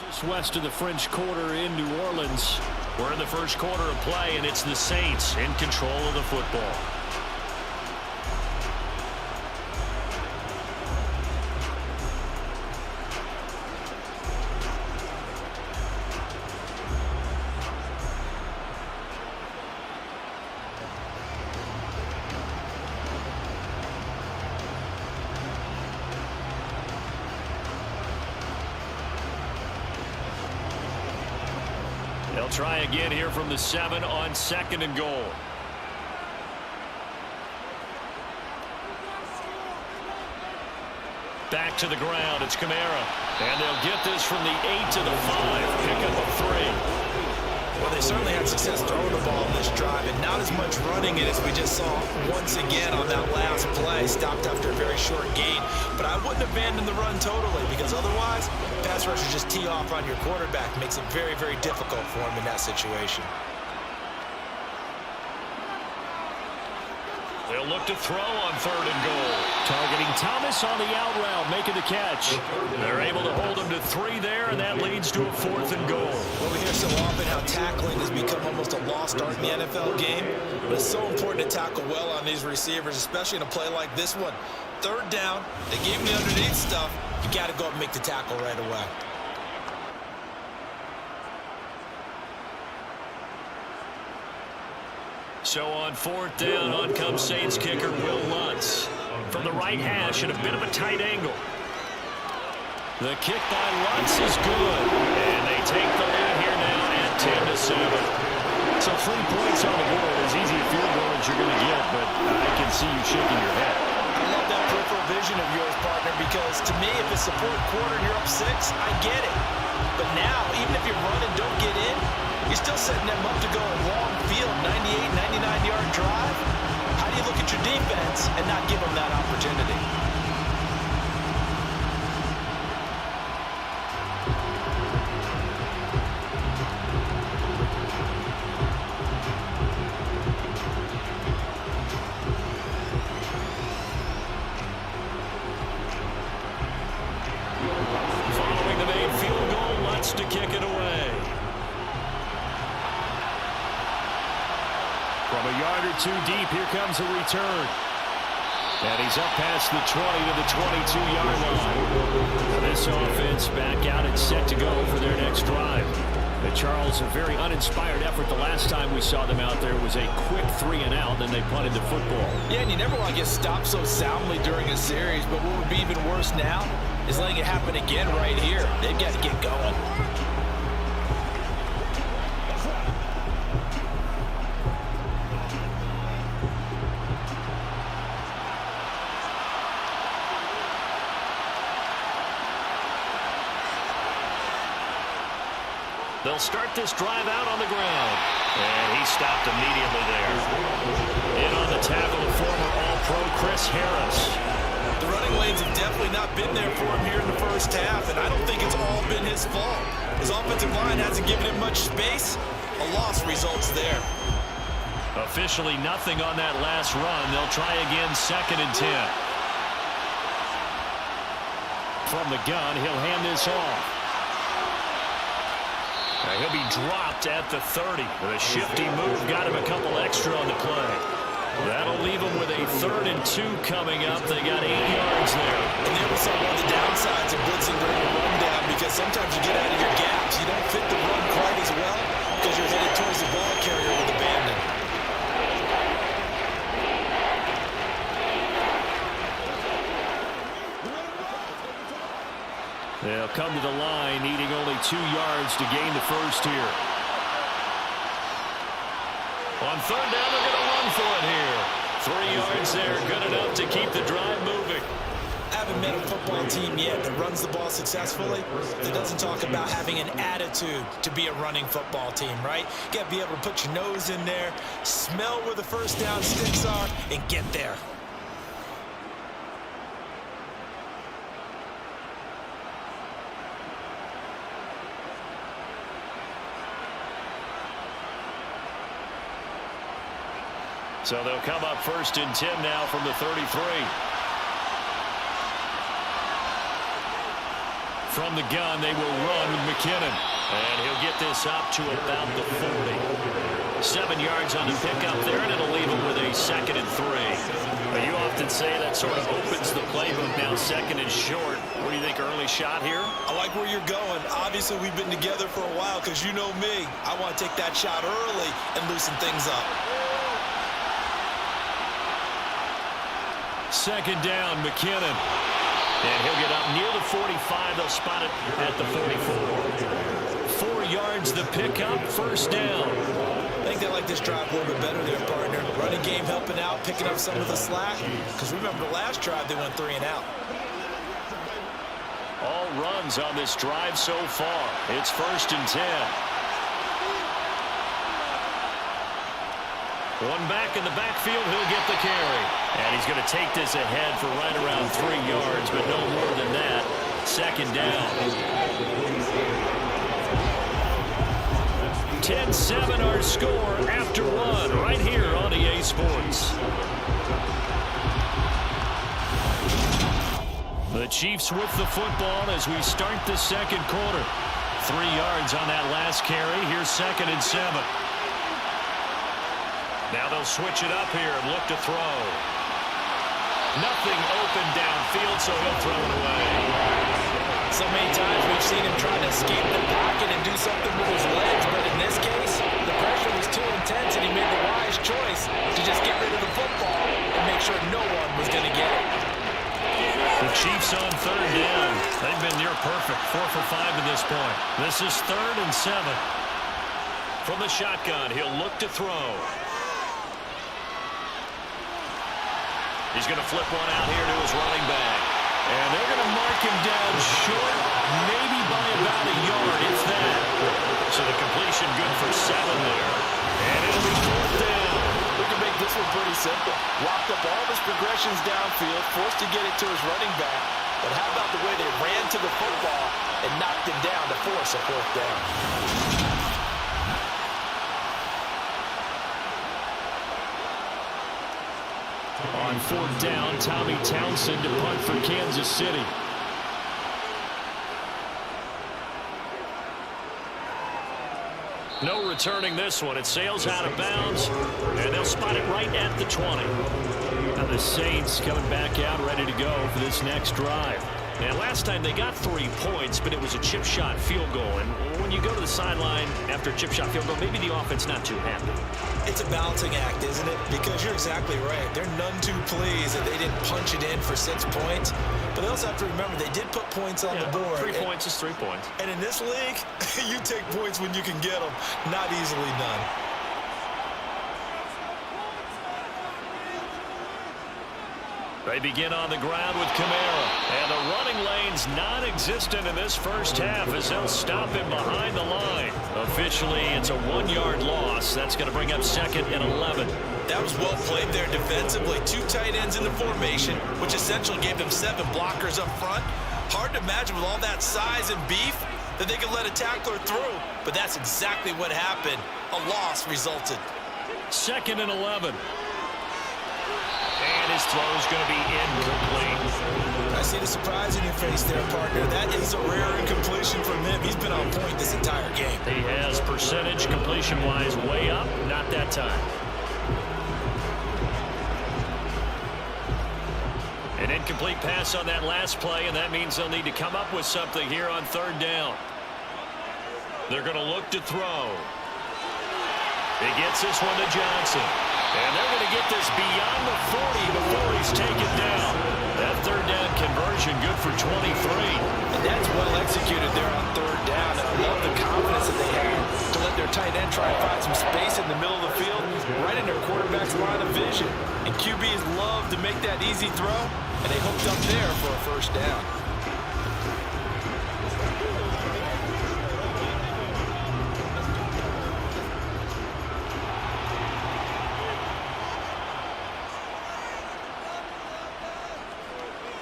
Just west of the French Quarter in New Orleans. We're in the first quarter of play, and it's the Saints in control of the football. They'll try again here from the 7 on 2nd and goal. Back to the ground. It's Kamara. And they'll get this from the 8 to the 5. Pick up a 3. Well, they certainly had success throwing the ball in this drive, and not as much running it as we just saw once again on that last play. Stopped after a very short gain. But I wouldn't abandon the run totally, because otherwise, pass rushers just tee off on your quarterback. Makes it very, very difficult for him in that situation. They'll look to throw on 3rd and goal. Targeting Thomas on the out route, making the catch. They're able to hold him to 3 there, and that leads to a 4th and goal. Well, we hear so often how tackling has become almost a lost art in the NFL game. But it's so important to tackle well on these receivers, especially in a play like this one. 3rd down, they gave him the underneath stuff. You got to go up and make the tackle right away. So on 4th down, on comes Saints kicker Will Lutz. From the right hash at a bit of a tight angle. The kick by Lutz is good. And they take the lead here now at 10-7. So 3 points on the board, as easy a field goal as you're going to get, but I can see you shaking your head. I love that peripheral vision of yours, partner, because to me, if it's the 4th quarter and you're up 6, I get it. But now, even if you run and don't get in, you're still setting them up to go a long field, 98, 99-yard drive. How do you look at your defense and not give them that opportunity? Following the made field goal, Lutz to kick it away. From a yard or 2 deep, here comes a return. And he's up past the 20 to the 22-yard line. This offense back out and set to go for their next drive. But Charles, a very uninspired effort the last time we saw them out there was a quick 3 and out, then they punted the football. Yeah, and you never want to get stopped so soundly during a series, but what would be even worse now is letting it happen again right here. They've got to get going. They'll start this drive out on the ground. And he stopped immediately there. In on the tackle, former All-Pro Chris Harris. The running lanes have definitely not been there for him here in the first half, and I don't think it's all been his fault. His offensive line hasn't given him much space. A loss results there. Officially nothing on that last run. They'll try again, 2nd and 10. From the gun, he'll hand this off. He'll be dropped at the 30. With a shifty move, got him a couple extra on the play. That'll leave him with a 3rd and 2 coming up. They got 8 yards there. And there was some of the downsides of blitzing during the rundown, because sometimes you get out of your gaps. You don't fit the run quite as well because you're headed towards the ball carrier with abandon. They'll come to the line, needing only 2 yards to gain the first here. On 3rd down, they're going to run for it here. 3 yards there, good enough to keep the drive moving. I haven't met a football team yet that runs the ball successfully that doesn't talk about having an attitude to be a running football team, right? You got to be able to put your nose in there, smell where the first down sticks are, and get there. So they'll come up 1st and 10 now from the 33. From the gun, they will run with McKinnon. And he'll get this up to about the 40. 7 yards on the pickup there, and it'll leave him with a 2nd and 3. But you often say that sort of opens the playbook now, 2nd and short. What do you think, early shot here? I like where you're going. Obviously, we've been together for a while because you know me. I want to take that shot early and loosen things up. 2nd down, McKinnon. And he'll get up near the 45. They'll spot it at the 44. 4 yards the pickup, 1st down. I think they like this drive a little bit better there, partner. Running game helping out, picking up some of the slack. Because remember the last drive, they went 3 and out. All runs on this drive so far. It's 1st and 10. One back in the backfield, he'll get the carry. And he's going to take this ahead for right around 3 yards, but no more than that. 2nd down. 10-7 our score after 1 right here on EA Sports. The Chiefs with the football as we start the 2nd quarter. 3 yards on that last carry. Here's 2nd and 7. Now they'll switch it up here and look to throw. Nothing open downfield, so he'll throw it away. So many times we've seen him trying to escape the pocket and do something with his legs, but in this case, the pressure was too intense and he made the wise choice to just get rid of the football and make sure no one was going to get it. The Chiefs on 3rd down. They've been near perfect, 4 for 5 at this point. This is 3rd and 7. From the shotgun, he'll look to throw. He's going to flip one out here to his running back. And they're going to mark him down short, maybe by about a yard, if that. So the completion good for 7 there. And it'll be 4th down. We can make this one pretty simple. Locked up all his progressions downfield, forced to get it to his running back. But how about the way they ran to the football and knocked him down to force a 4th down? On 4th down, Tommy Townsend to punt for Kansas City. No returning this one. It sails out of bounds, and they'll spot it right at the 20. Now the Saints coming back out, ready to go for this next drive. And last time they got 3 points, but it was a chip shot field goal. And when you go to the sideline after a chip shot field goal, maybe the offense not too happy. It's a balancing act, isn't it? Because you're exactly right. They're none too pleased that they didn't punch it in for 6 points. But they also have to remember they did put points on the board. 3 points is 3 points. And in this league, you take points when you can get them. Not easily done. They begin on the ground with Kamara. And the running lane's non-existent in this first half as they'll stop him behind the line. Officially, it's a 1-yard loss. That's going to bring up 2nd and 11. That was well played there defensively. 2 tight ends in the formation, which essentially gave them 7 blockers up front. Hard to imagine with all that size and beef that they could let a tackler through. But that's exactly what happened. A loss resulted. 2nd and 11. And his throw is going to be incomplete. I see the surprise in your face there, partner. That is a rare incompletion from him. He's been on point this entire game. He has percentage completion-wise way up. Not that time. An incomplete pass on that last play, and that means they'll need to come up with something here on 3rd down. They're going to look to throw. He gets this one to Johnson. And they're going to get this beyond the 40 before he's taken down. That 3rd down conversion good for 23. And that's well executed there on 3rd down. And I love the confidence that they had to let their tight end try and find some space in the middle of the field, right in their quarterback's line of vision. And QBs love to make that easy throw, and they hooked up there for a 1st down.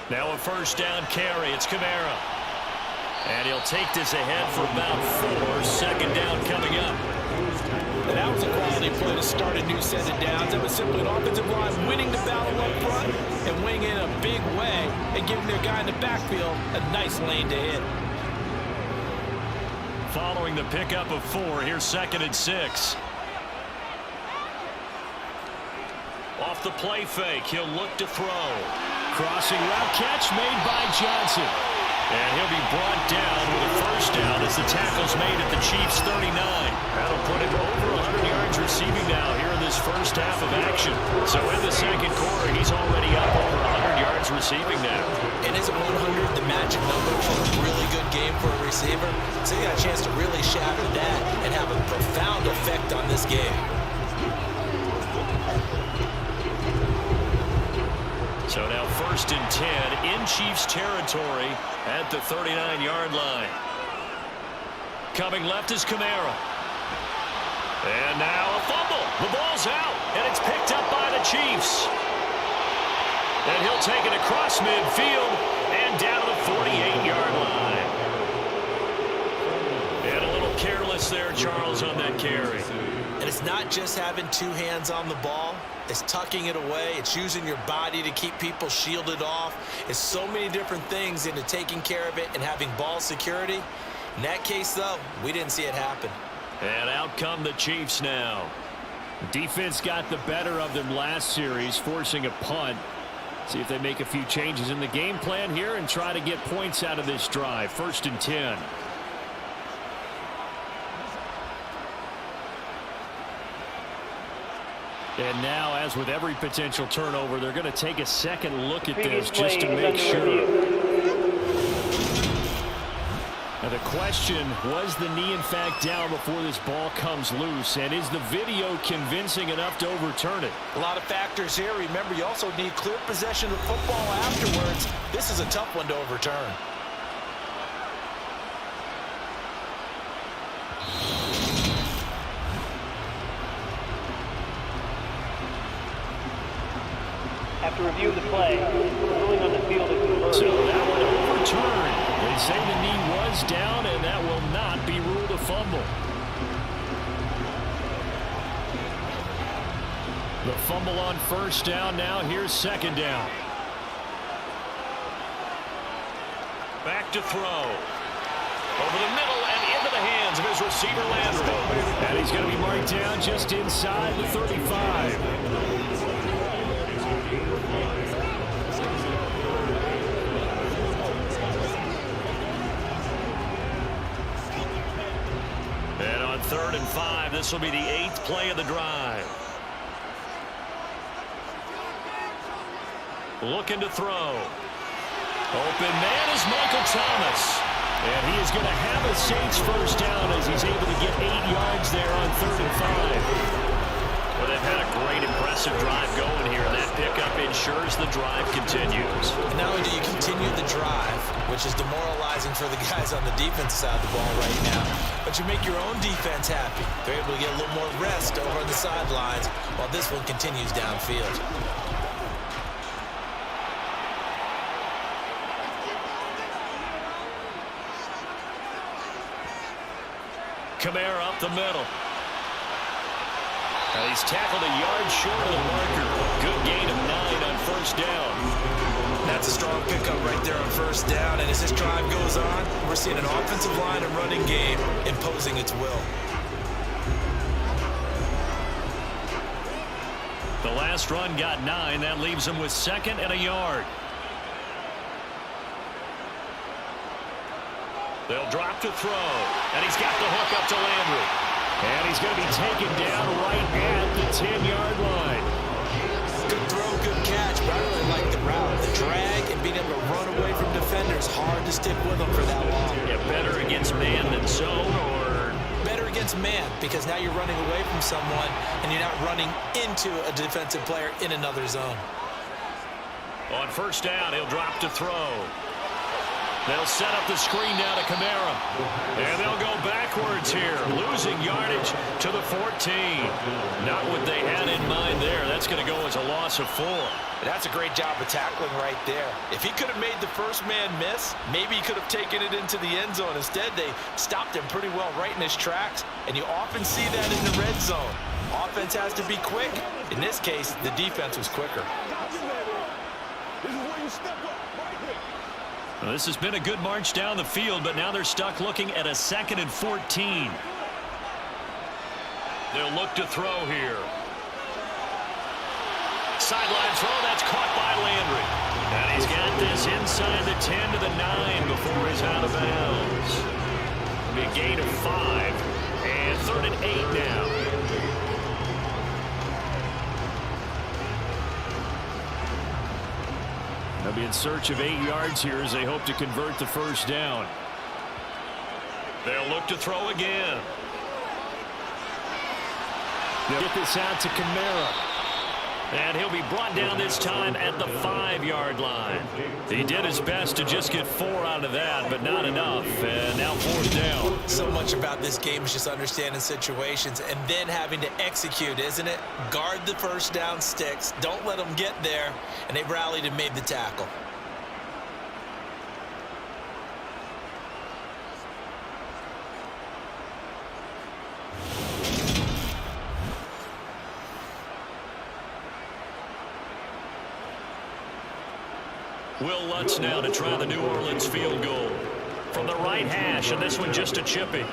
Now a 1st down carry. It's Kamara. And he'll take this ahead for about 4. 2nd down coming up. And that was a quality play to start a new set of downs. That was simply an offensive line winning the battle up front and winning in a big way and giving their guy in the backfield a nice lane to hit. following the pickup of 4. Here's 2nd and 6. Off the play fake, he'll look to throw. Crossing route catch made by Johnson. And he'll be brought down with a first down as the tackle's made at the Chiefs' 39. That'll put him over 100 yards receiving now here in this first half of action. So in the second quarter, he's already up over 100 yards receiving now. And isn't 100 the magic number for a really good game for a receiver? So you got a chance to really shatter that and have a profound effect on this game. So now 1st and 10 in Chiefs territory at the 39-yard line. Coming left is Kamara. And now a fumble. The ball's out, and it's picked up by the Chiefs. And he'll take it across midfield and down to the 48-yard line. And a little careless there, Charles, on that carry. And it's not just having 2 hands on the ball. It's tucking it away. It's using your body to keep people shielded off. It's so many different things into taking care of it and having ball security. In that case, though, we didn't see it happen. And out come the Chiefs now. Defense got the better of them last series, forcing a punt. See if they make a few changes in the game plan here and try to get points out of this drive. 1st and 10. And now, as with every potential turnover, they're going to take a second look at this just to make sure. Now the question, was the knee in fact down before this ball comes loose? And is the video convincing enough to overturn it? A lot of factors here. Remember, you also need clear possession of the football afterwards. This is a tough one to overturn. After review of the play, ruling on the field is confirmed. So that one overturned. They say the knee was down, and that will not be ruled a fumble. The fumble on 1st down. Now here's 2nd down. Back to throw. Over the middle and into the hands of his receiver, Landry. And he's going to be marked down just inside the 35. And on 3rd and 5, this will be the 8th play of the drive. Looking to throw. Open man is Michael Thomas. And he is going to have a Saints first down as he's able to get 8 yards there on 3rd and 5. Well, they've had a great, impressive drive going here. That pickup ensures the drive continues. And not only do you continue the drive, which is demoralizing for the guys on the defense side of the ball right now, but you make your own defense happy. They're able to get a little more rest over on the sidelines while this one continues downfield. Kamara up the middle. And he's tackled a yard short of the marker. Good gain of 9 on 1st down. That's a strong pickup right there on 1st down. And as this drive goes on, we're seeing an offensive line and running game imposing its will. The last run got 9. That leaves him with 2nd and a yard. They'll drop to throw. And he's got the hook up to Landry. And he's going to be taken down right at the 10-yard line. Good throw, good catch, but I really like the route. The drag and being able to run away from defenders, hard to stick with them for that long. Yeah, better against man than zone, or? Better against man, because now you're running away from someone and you're not running into a defensive player in another zone. On 1st down, he'll drop to throw. They'll set up the screen now to Kamara. And they'll go backwards here, losing yardage to the 14. Not what they had in mind there. That's going to go as a loss of 4. That's a great job of tackling right there. If he could have made the first man miss, maybe he could have taken it into the end zone. Instead, they stopped him pretty well right in his tracks, and you often see that in the red zone. Offense has to be quick. In this case, the defense was quicker. Well, this has been a good march down the field, but now they're stuck looking at a 2nd and 14. They'll look to throw here. Sideline throw, that's caught by Landry. And he's got this inside the 10 to the 9 before he's out of bounds. It'll be a gain of 5. And 3rd and 8 now. They'll be in search of 8 yards here as they hope to convert the first down. They'll look to throw again. They'll get this out to Kamara. And he'll be brought down this time at the 5-yard line. He did his best to just get 4 out of that, but not enough. And now 4th down. So much about this game is just understanding situations and then having to execute, isn't it? Guard the first down sticks. Don't let them get there. And they rallied and made the tackle. Will Lutz now to try the New Orleans field goal. From the right hash, and this one just a chippy.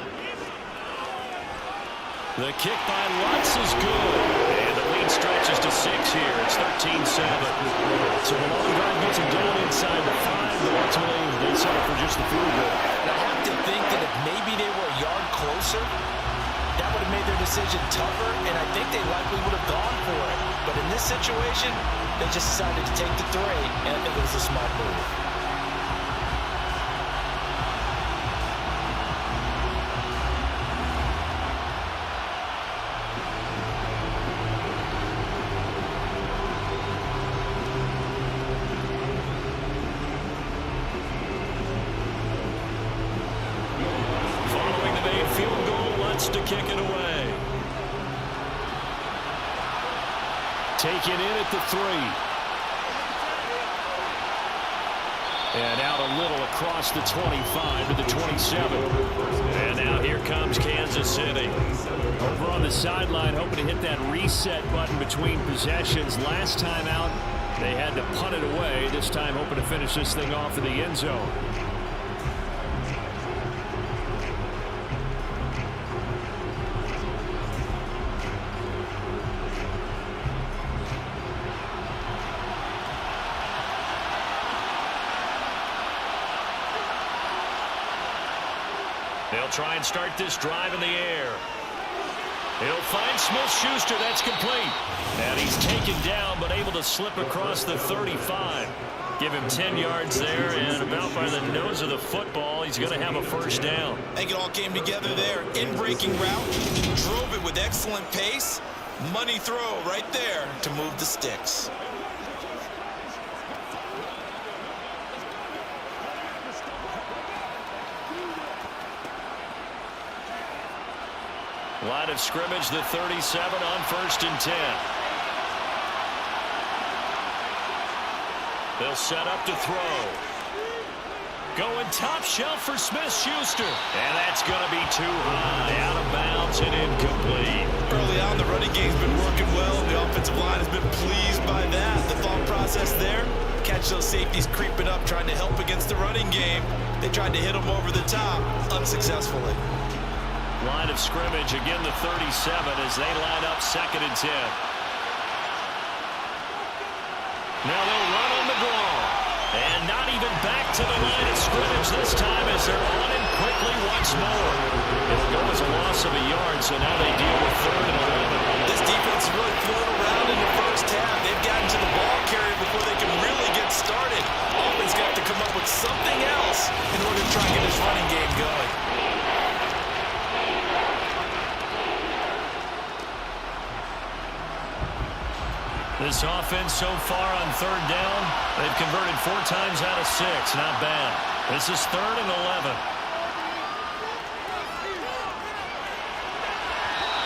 The kick by Lutz is good. And the lead stretches to 6 here. It's 13-7. So the long drive gets him down inside the 5, but ultimately they settle for just the field goal. I have to think that if maybe they were a yard closer, that would have made their decision tougher, and I think they likely would have gone for it. But in this situation, they just decided to take the 3, and I think it was a smart move. Following the made field goal, Lutz to kick it away. Taken in at the 3. And out a little across the 25 to the 27. And now here comes Kansas City. Over on the sideline, hoping to hit that reset button between possessions. Last time out, they had to punt it away. This time hoping to finish this thing off in the end zone. They'll try and start this drive in the air. He'll find Smith-Schuster. That's complete. And he's taken down, but able to slip across the 35. Give him 10 yards there, and about by the nose of the football, he's going to have a first down. I think it all came together there. In-breaking route, drove it with excellent pace. Money throw right there to move the sticks. Line of scrimmage, the 37 on 1st and 10. They'll set up to throw. Going top shelf for Smith-Schuster. And that's going to be too high. Out of bounds and incomplete. Early on, the running game's been working well. The offensive line has been pleased by that. The thought process there, catch those safeties creeping up, trying to help against the running game. They tried to hit them over the top, unsuccessfully. Line of scrimmage, again the 37 as they line up 2nd and 10. Now they'll run on the draw. And not even back to the line of scrimmage this time as they're on him quickly once more. It'll go as a loss of a yard, so now they deal with 3rd and 11. This defense is really flown around in the first half. They've gotten to the ball carrier before they can really get started. Offense got to come up with something else in order to try and get this running game going. This offense so far on 3rd down, they've converted 4 times out of 6. Not bad. This is 3rd and 11.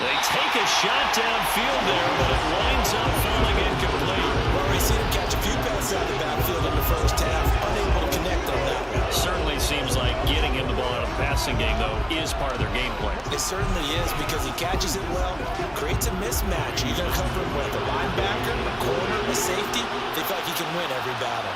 They take a shot downfield there, but it winds up falling incomplete. Well, we've seen him catch a few passes out of the backfield in the first half. Unable to connect on that one. Certainly seems like getting him the ball out of the passing game, though, is part of their game plan. It certainly is because he catches it well, creates a mismatch. You're going to cover him with a linebacker, a corner, a safety. They feel like he can win every battle.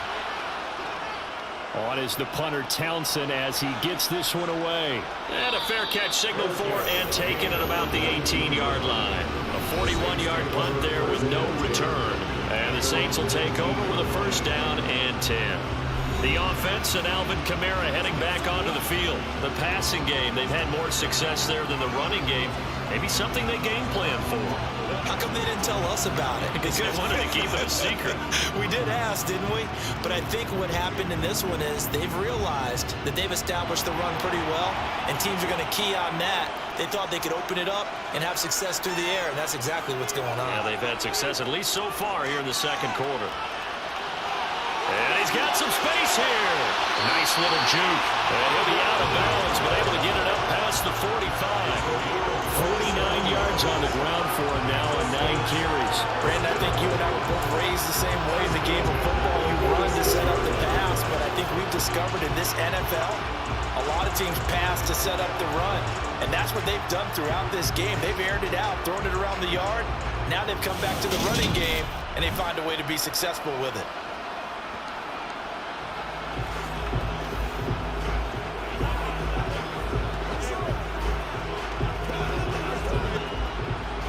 On is the punter Townsend as he gets this one away. And a fair catch signaled for and taken at about the 18-yard line. A 41-yard punt there with no return. And the Saints will take over with a first down and 10. The offense and Alvin Kamara heading back onto the field. The passing game, they've had more success there than the running game. Maybe something they game plan for. How come they didn't tell us about it? Because they wanted to keep it a secret. We did ask, didn't we? But I think what happened in this one is they've realized that they've established the run pretty well, and teams are going to key on that. They thought they could open it up and have success through the air, and that's exactly what's going on. Yeah, they've had success at least so far here in the second quarter. And he's got some space here. Nice little juke. And he'll be out of bounds, but able to get it up past the 45. 49 yards on the ground for him now on 9 carries. Brandon, I think you and I were both raised the same way in the game of football. You run to set up the pass, but I think we've discovered in this NFL, a lot of teams pass to set up the run. And that's what they've done throughout this game. They've aired it out, thrown it around the yard. Now they've come back to the running game, and they find a way to be successful with it.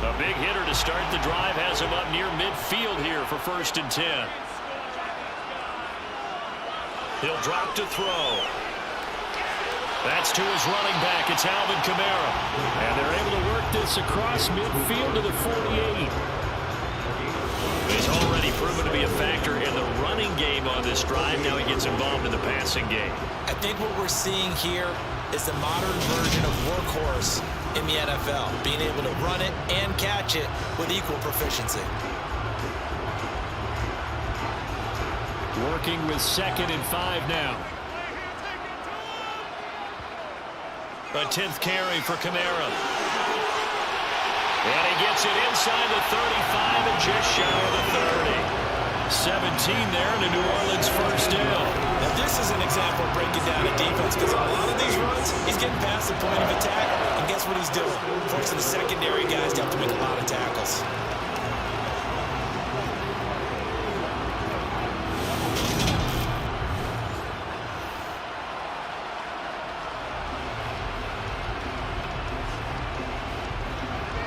A big hitter to start the drive has him up near midfield here for 1st and 10. He'll drop to throw. That's to his running back. It's Alvin Kamara. And they're able to work this across midfield to the 48. He's already proven to be a factor in the running game on this drive. Now he gets involved in the passing game. I think what we're seeing here is the modern version of workhorse in the NFL, being able to run it and catch it with equal proficiency. Working with 2nd and 5 now. A 10th carry for Kamara. And he gets it inside the 35 and just shy of the 30. 17 there and a New Orleans first down. Now this is an example of breaking down a defense, because a lot of these runs, he's getting past the point of attack, and guess what he's doing? Forcing the secondary guys to have to make a lot of tackles.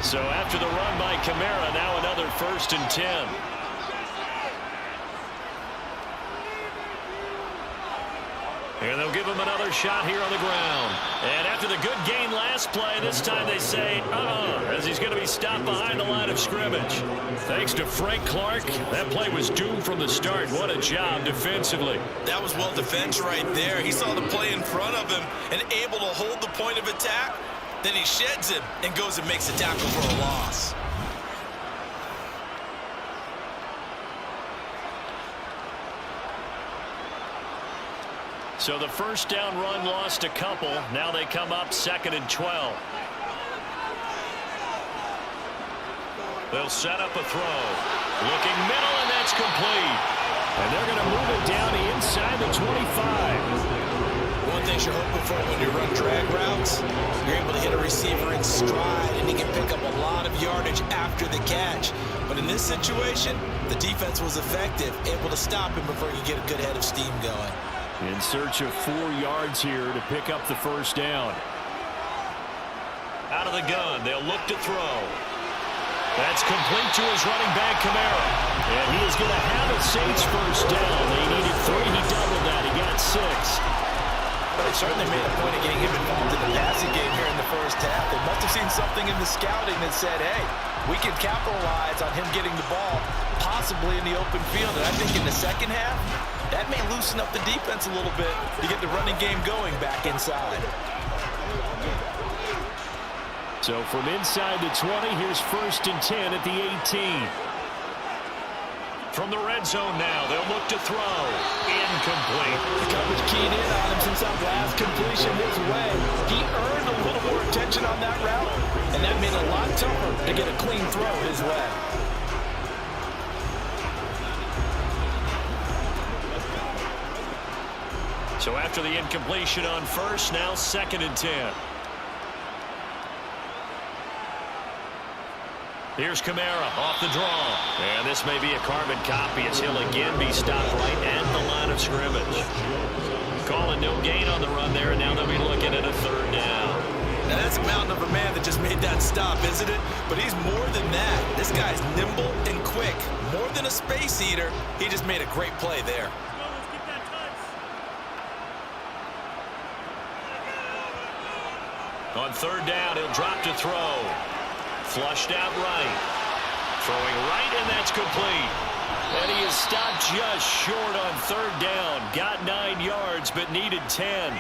So after the run by Kamara, now another 1st and 10. And they'll give him another shot here on the ground. And after the good gain last play, this time they say, as he's going to be stopped behind the line of scrimmage. Thanks to Frank Clark, that play was doomed from the start. What a job defensively. That was well defense right there. He saw the play in front of him and able to hold the point of attack. Then he sheds him and goes and makes a tackle for a loss. So the first down run lost a couple. Now they come up 2nd and 12. They'll set up a throw. Looking middle, and that's complete. And they're going to move it down inside the 25. One thing you're hoping for when you run drag routes, you're able to hit a receiver in stride, and he can pick up a lot of yardage after the catch. But in this situation, the defense was effective, able to stop him before he could get a good head of steam going. In search of 4 yards here to pick up the first down. Out of the gun, they'll look to throw. That's complete to his running back, Kamara. And he is going to have a Saints first down. They needed 3. He doubled that. He got 6. But they certainly made a point of getting him involved in the passing game here in the first half. They must have seen something in the scouting that said, hey, we can capitalize on him getting the ball, possibly in the open field. And I think in the second half, that may loosen up the defense a little bit to get the running game going back inside. So from inside the 20, here's 1st and 10 at the 18. From the red zone now, they'll look to throw. Incomplete. The coverage keyed in on him since that last completion his way. He earned a little more attention on that route, and that made it a lot tougher to get a clean throw his way. So after the incompletion on first, now 2nd and 10. Here's Kamara off the draw. And this may be a carbon copy as he'll again be stopped right at the line of scrimmage. Calling no gain on the run there, and now they'll be looking at a 3rd down. Now that's a mountain of a man that just made that stop, isn't it? But he's more than that. This guy's nimble and quick. More than a space eater. He just made a great play there. On 3rd down, he'll drop to throw. Flushed out right. Throwing right, and that's complete. And he is stopped just short on 3rd down. Got 9 yards, but needed 10.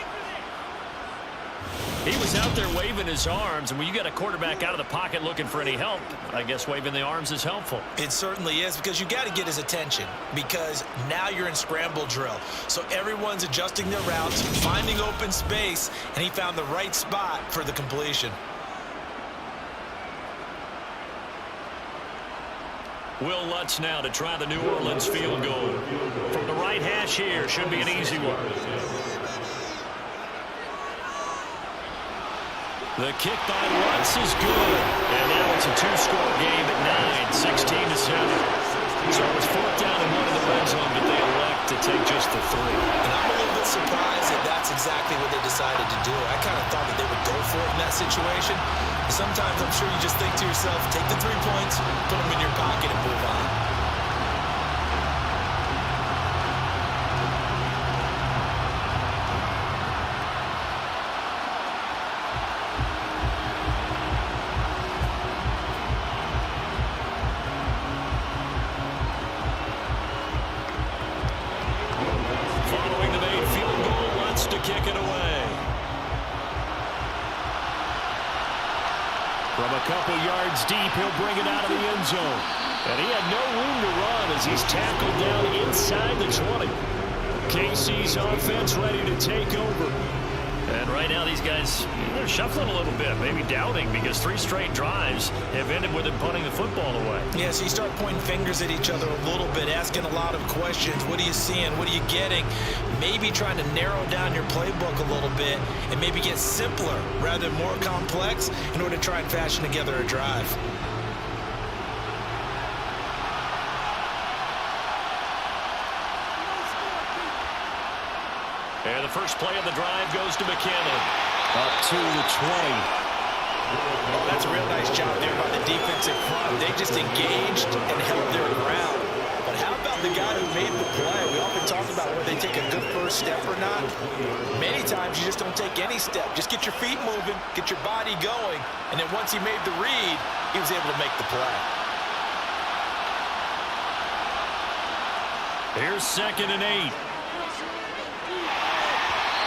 He was out there waving his arms, and when you got a quarterback out of the pocket looking for any help, I guess waving the arms is helpful. It certainly is, because you got to get his attention, because now you're in scramble drill. So everyone's adjusting their routes, finding open space, and he found the right spot for the completion. Will Lutz now to try the New Orleans field goal. From the right hash here, should be an easy one. The kick by Lutz is good. And now it's a 2-score game at 9, 16-7. So it was 4th down and 1 in the red zone, but they elect to take just the 3. And I'm a little bit surprised that that's exactly what they decided to do. I kind of thought that they would go for it in that situation. Sometimes I'm sure you just think to yourself, take the 3 points, put them in your pocket, and move on. Following the made field goal, Lutz to kick it away. From a couple yards deep, he'll bring it out of the end zone. And he had no room to run as he's tackled down inside the 20. KC's offense ready to take over. And right now these guys, they're shuffling a little bit, maybe doubting, because 3 straight drives have ended with him punting the football away. Yeah, so you start pointing fingers at each other a little bit, asking a lot of questions. What are you seeing? What are you getting? Maybe trying to narrow down your playbook a little bit and maybe get simpler rather than more complex in order to try and fashion together a drive. And the first play of the drive goes to McKinnon. Up to the 20. Oh, that's a real nice job there by the defensive front. They just engaged and held their ground. But how about the guy who made the play? We often talk about whether they take a good first step or not. Many times you just don't take any step. Just get your feet moving, get your body going, and then once he made the read, he was able to make the play. Here's 2nd and 8.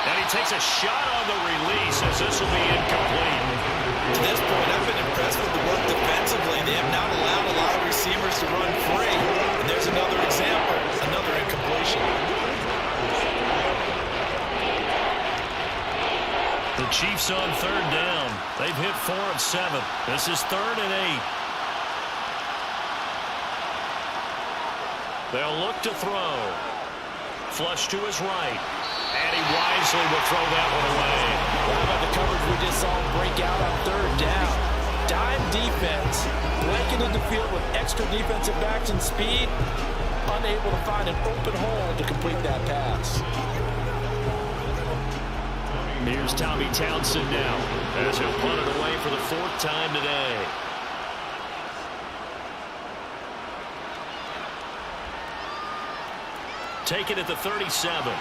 And he takes a shot on the release as this will be incomplete. To this point, I've been impressed with the work defensively. They have not allowed a lot of receivers to run free. And there's another example, another incompletion. The Chiefs on 3rd down. They've hit 4 of 7. This is 3rd and 8. They'll look to throw. Flush to his right. And he wisely will throw that one away. How about the coverage we just saw break out on 3rd down? Dime defense, blanketed the field with extra defensive backs and speed, unable to find an open hole to complete that pass. Here's Tommy Townsend now, as he'll punt it away for the 4th time today. Taken at the 37.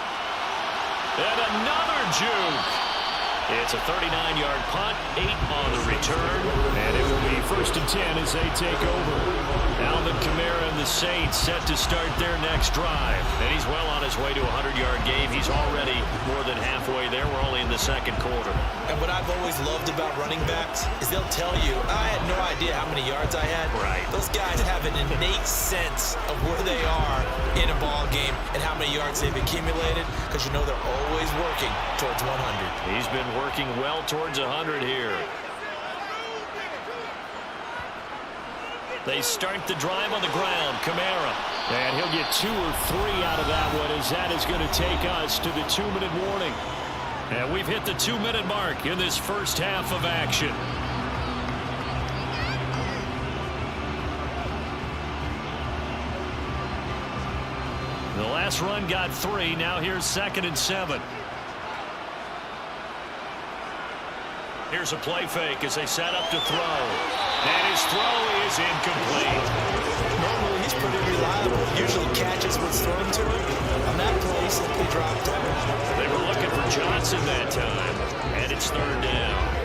And another juke. It's a 39-yard punt, 8 on the return, and it will be 1st and 10 as they take over. Alvin Kamara and the Saints set to start their next drive. And he's well on his way to a 100-yard game. He's already more than halfway there. We're only in the 2nd quarter. And what I've always loved about running backs is they'll tell you, I had no idea how many yards I had. Right. Those guys have an innate sense of where they are in a ball game and how many yards they've accumulated, because you know they're always working towards 100. He's been working well towards 100 here. They start the drive on the ground. Kamara. And he'll get 2 or 3 out of that one, as that is going to take us to the 2-minute warning. And we've hit the 2-minute mark in this first half of action. last run got 3. Now here's 2nd and 7. Here's a play fake as they set up to throw. And his throw is incomplete. Normally, he's pretty reliable. Usually catches what's thrown to him. On that play, simply dropped it. They were looking for Johnson that time. And it's 3rd down.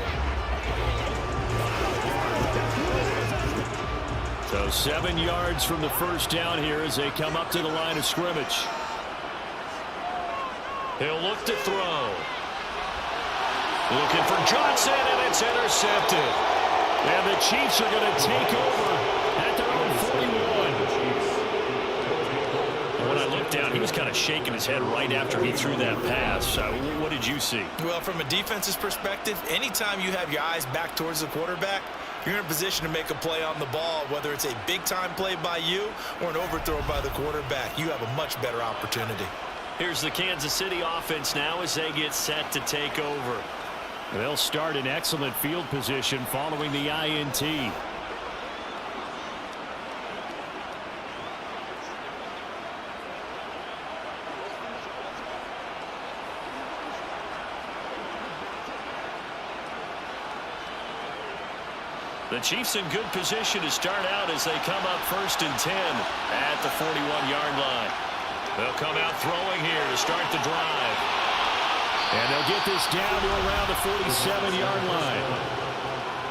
So 7 yards from the first down here as they come up to the line of scrimmage. He'll look to throw. Looking for Johnson, and it's intercepted. And the Chiefs are going to take over at their own 41. And when I looked down, he was kind of shaking his head right after he threw that pass. What did you see? Well, from a defense's perspective, anytime you have your eyes back towards the quarterback, you're in a position to make a play on the ball, whether it's a big-time play by you or an overthrow by the quarterback. You have a much better opportunity. Here's the Kansas City offense now as they get set to take over. They'll start in excellent field position following the INT. The Chiefs in good position to start out as they come up 1st and 10 at the 41-yard line. They'll come out throwing here to start the drive. And they'll get this down to around the 47-yard line.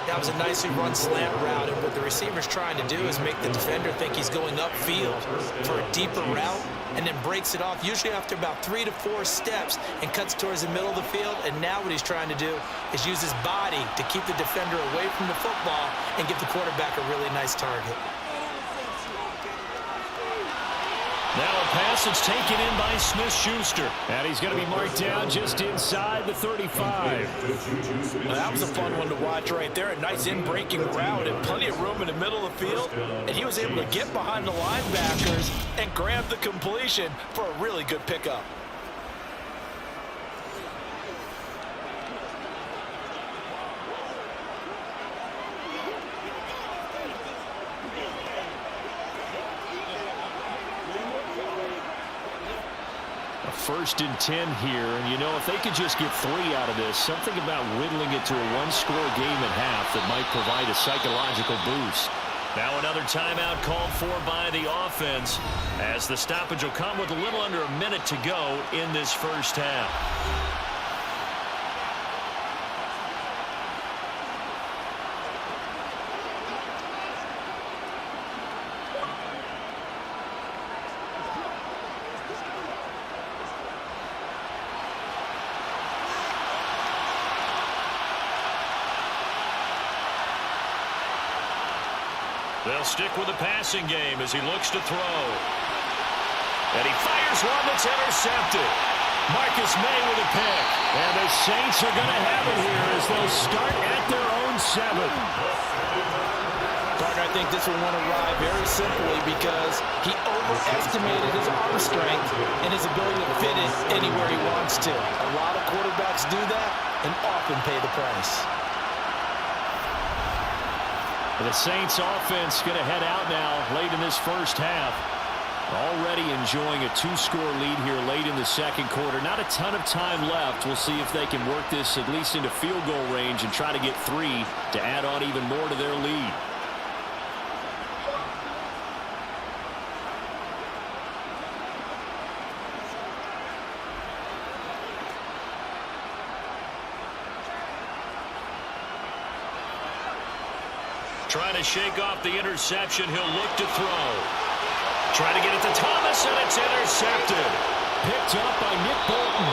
That was a nicely run slant route, and what the receiver's trying to do is make the defender think he's going upfield for a deeper route, and then breaks it off, usually after about 3 to 4 steps, and cuts towards the middle of the field. And now what he's trying to do is use his body to keep the defender away from the football and give the quarterback a really nice target. Now a pass that's taken in by Smith-Schuster. And he's going to be marked down just inside the 35. Now that was a fun one to watch right there. A nice in-breaking route and plenty of room in the middle of the field. And he was able to get behind the linebackers and grab the completion for a really good pickup. First and 10 here, and you know, if they could just get 3 out of this, something about whittling it to a one-score game at half that might provide a psychological boost. Now another timeout called for by the offense as the stoppage will come with a little under a minute to go in this first half. They'll stick with the passing game as he looks to throw. And he fires one that's intercepted. Marcus May with a pick. And the Saints are going to have it here as they'll start at their own 7. Gardner, I think this will want to ride very simply because he overestimated his arm strength and his ability to fit it anywhere he wants to. A lot of quarterbacks do that and often pay the price. The Saints offense going to head out now late in this first half. Already enjoying a 2-score lead here late in the second quarter. Not a ton of time left. We'll see if they can work this at least into field goal range and try to get 3 to add on even more to their lead. Trying to shake off the interception. He'll look to throw. Trying to get it to Thomas, and it's intercepted. Picked up by Nick Bolton.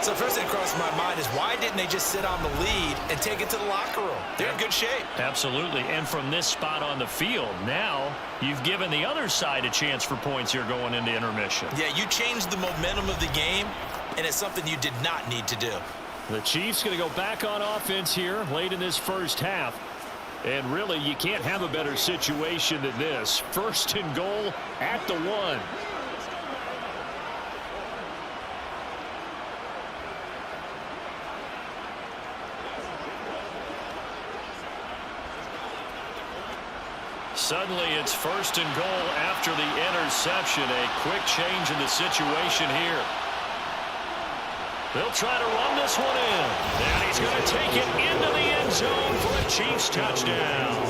So the first thing that crossed my mind is why didn't they just sit on the lead and take it to the locker room? They're in good shape. Absolutely. And from this spot on the field, now you've given the other side a chance for points here going into intermission. Yeah, you changed the momentum of the game, and it's something you did not need to do. The Chiefs going to go back on offense here late in this first half. And really, you can't have a better situation than this. First and goal at the 1. suddenly it's 1st and goal after the interception. A quick change in the situation here. They'll try to run this one in. And he's going to take it into the end zone for a Chiefs touchdown.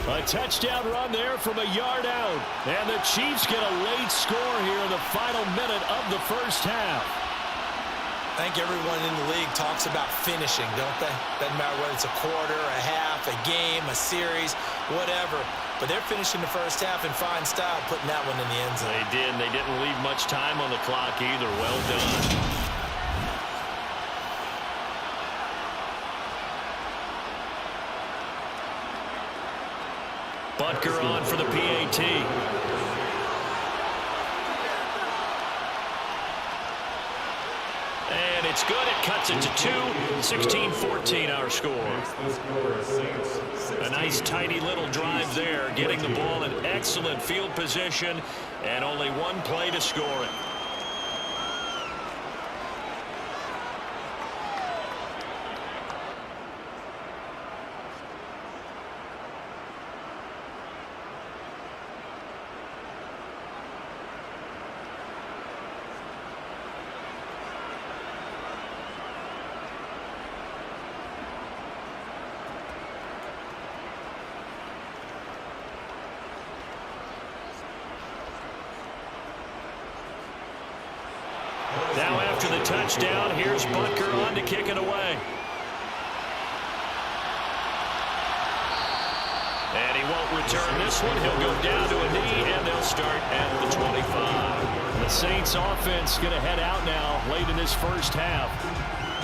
A touchdown run there from a yard out. And the Chiefs get a late score here in the final minute of the first half. I think everyone in the league talks about finishing, don't they? Doesn't matter whether it's a quarter, a half, a game, a series, whatever. But they're finishing the first half in fine style, putting that one in the end zone. They did, and they didn't leave much time on the clock either. Well done. Butker on for the PAT. And it's good. It cuts it to 2. 16-14 our score. A nice tidy little drive there, getting the ball in excellent field position, and only one play to score it. Now after the touchdown, here's Butker on to kick it away. And he won't return this one. He'll go down to a knee, and they'll start at the 25. The Saints offense going to head out now late in this first half.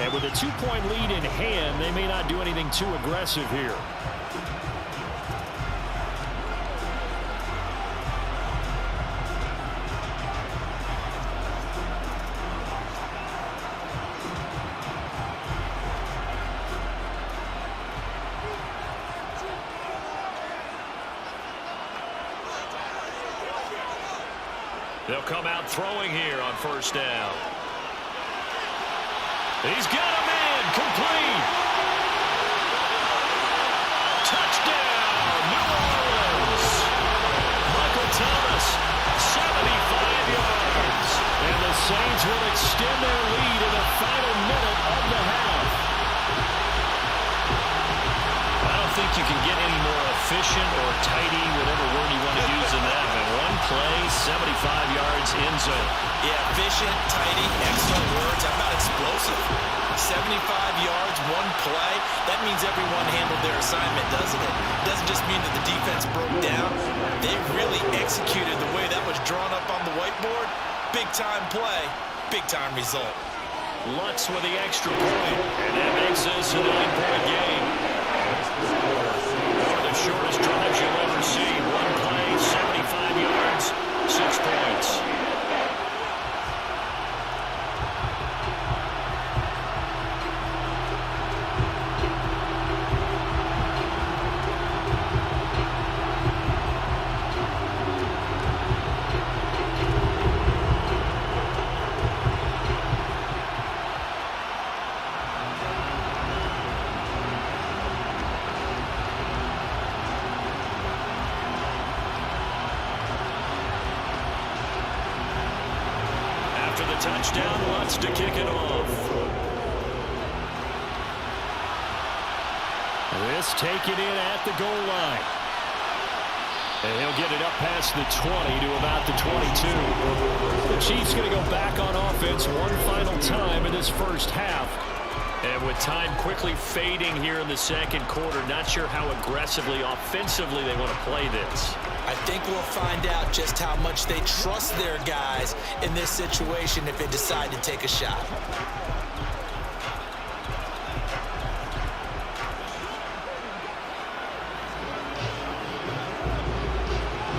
And with a 2-point lead in hand, they may not do anything too aggressive here. They'll come out throwing here on first down. He's got a man, complete. Touchdown, New Orleans. Michael Thomas, 75 yards. And the Saints will extend their lead in the final minute of the half. I don't think you can get any more efficient or tidy, whatever word you want to use in that. One play, 75 yards in zone. Yeah, efficient, tidy, excellent words. How about explosive? 75 yards, one play. That means everyone handled their assignment, doesn't it? It doesn't just mean that the defense broke down. They really executed the way that was drawn up on the whiteboard. Big-time play, big-time result. Lutz with the extra point, and that makes this a 9-point game. One of the shortest drives you'll ever see. One play, 75 yards, 6 points. Touchdown, Lutz to kick it off. This take it in at the goal line. And he'll get it up past the 20 to about the 22. The Chiefs going to go back on offense one final time in this first half. And with time quickly fading here in the second quarter, not sure how aggressively, offensively they want to play this. I think we'll find out just how much they trust their guys in this situation if they decide to take a shot.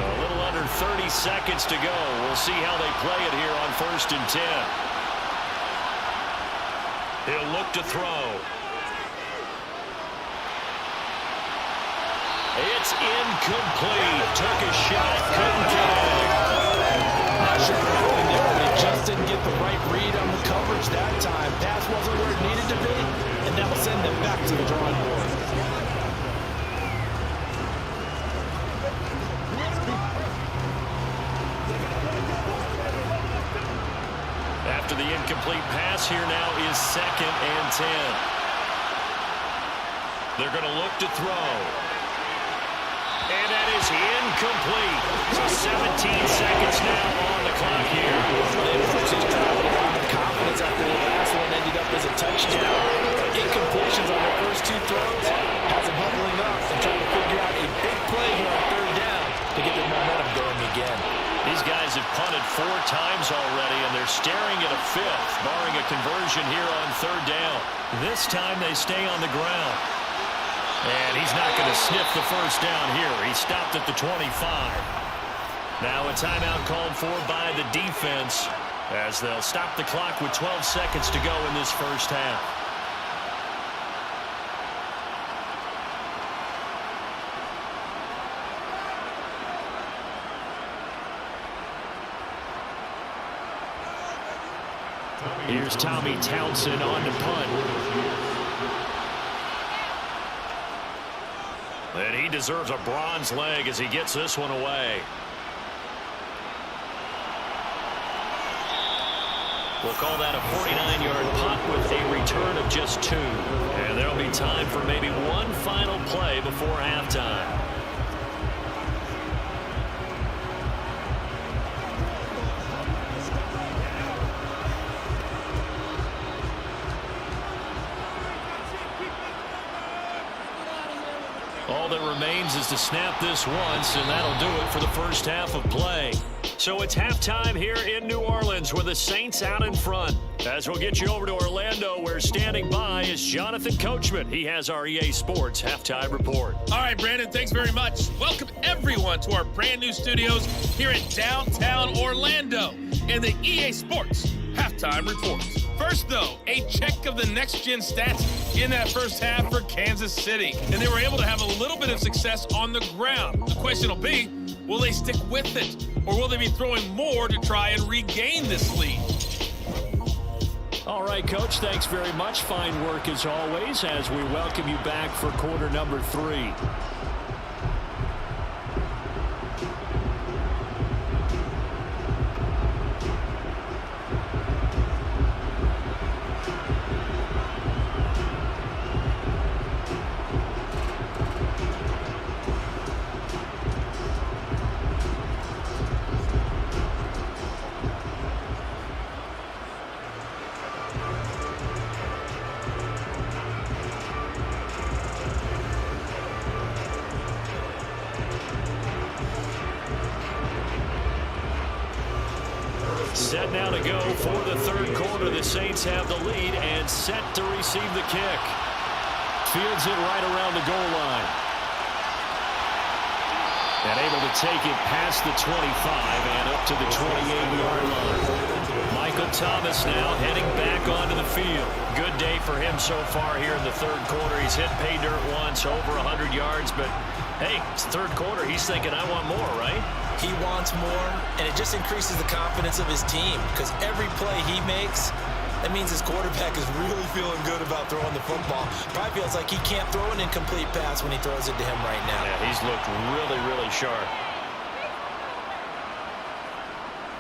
A little under 30 seconds to go. We'll see how they play it here on 1st and 10. He'll look to throw. It's incomplete. Took a shot, couldn't get it. Not sure what happened there, but he just didn't get the right read on the coverage that time. Pass wasn't where it needed to be, and that will send them back to the drawing board. After the incomplete pass, here now is 2nd and 10. They're going to look to throw. And that is incomplete. So 17 seconds now on the clock here. They approached this drive with a lot of confidence after the last one ended up as a touchdown. Incompletions on their first 2 throws has them huddling up and trying to figure out a big play here on 3rd down to get their momentum going again. These guys have punted 4 times already, and they're staring at a 5th, barring a conversion here on 3rd down. This time they stay on the ground. And he's not going to sniff the first down here. He stopped at the 25. Now a timeout called for by the defense as they'll stop the clock with 12 seconds to go in this first half. Here's Tommy Townsend on to punt. And he deserves a bronze leg as he gets this one away. We'll call that a 49-yard punt with a return of just 2. And there'll be time for maybe one final play before halftime. All that remains is to snap this once, and that'll do it for the first half of play. So it's halftime here in New Orleans with the Saints out in front. As we'll get you over to Orlando, where standing by is Jonathan Coachman. He has our EA Sports Halftime Report. All right, Brandon, thanks very much. Welcome everyone to our brand new studios here in downtown Orlando in the EA Sports Halftime Report. First, though, a check of the next-gen stats in that first half for Kansas City. And they were able to have a little bit of success on the ground. The question will be, will they stick with it? Or will they be throwing more to try and regain this lead? All right, Coach, thanks very much. Fine work as always as we welcome you back for quarter number 3. Set now to go for the third quarter. The Saints have the lead and set to receive the kick. Fields it right around the goal line. And able to take it past the 25 and up to the 28-yard line. Michael Thomas now heading back onto the field. Good day for him so far here in the third quarter. He's hit pay dirt once, over 100 yards, but hey, it's the third quarter. He's thinking, I want more, right? He wants more, and it just increases the confidence of his team because every play he makes, that means his quarterback is really feeling good about throwing the football. Probably feels like he can't throw an incomplete pass when he throws it to him right now. Yeah, he's looked really, really sharp.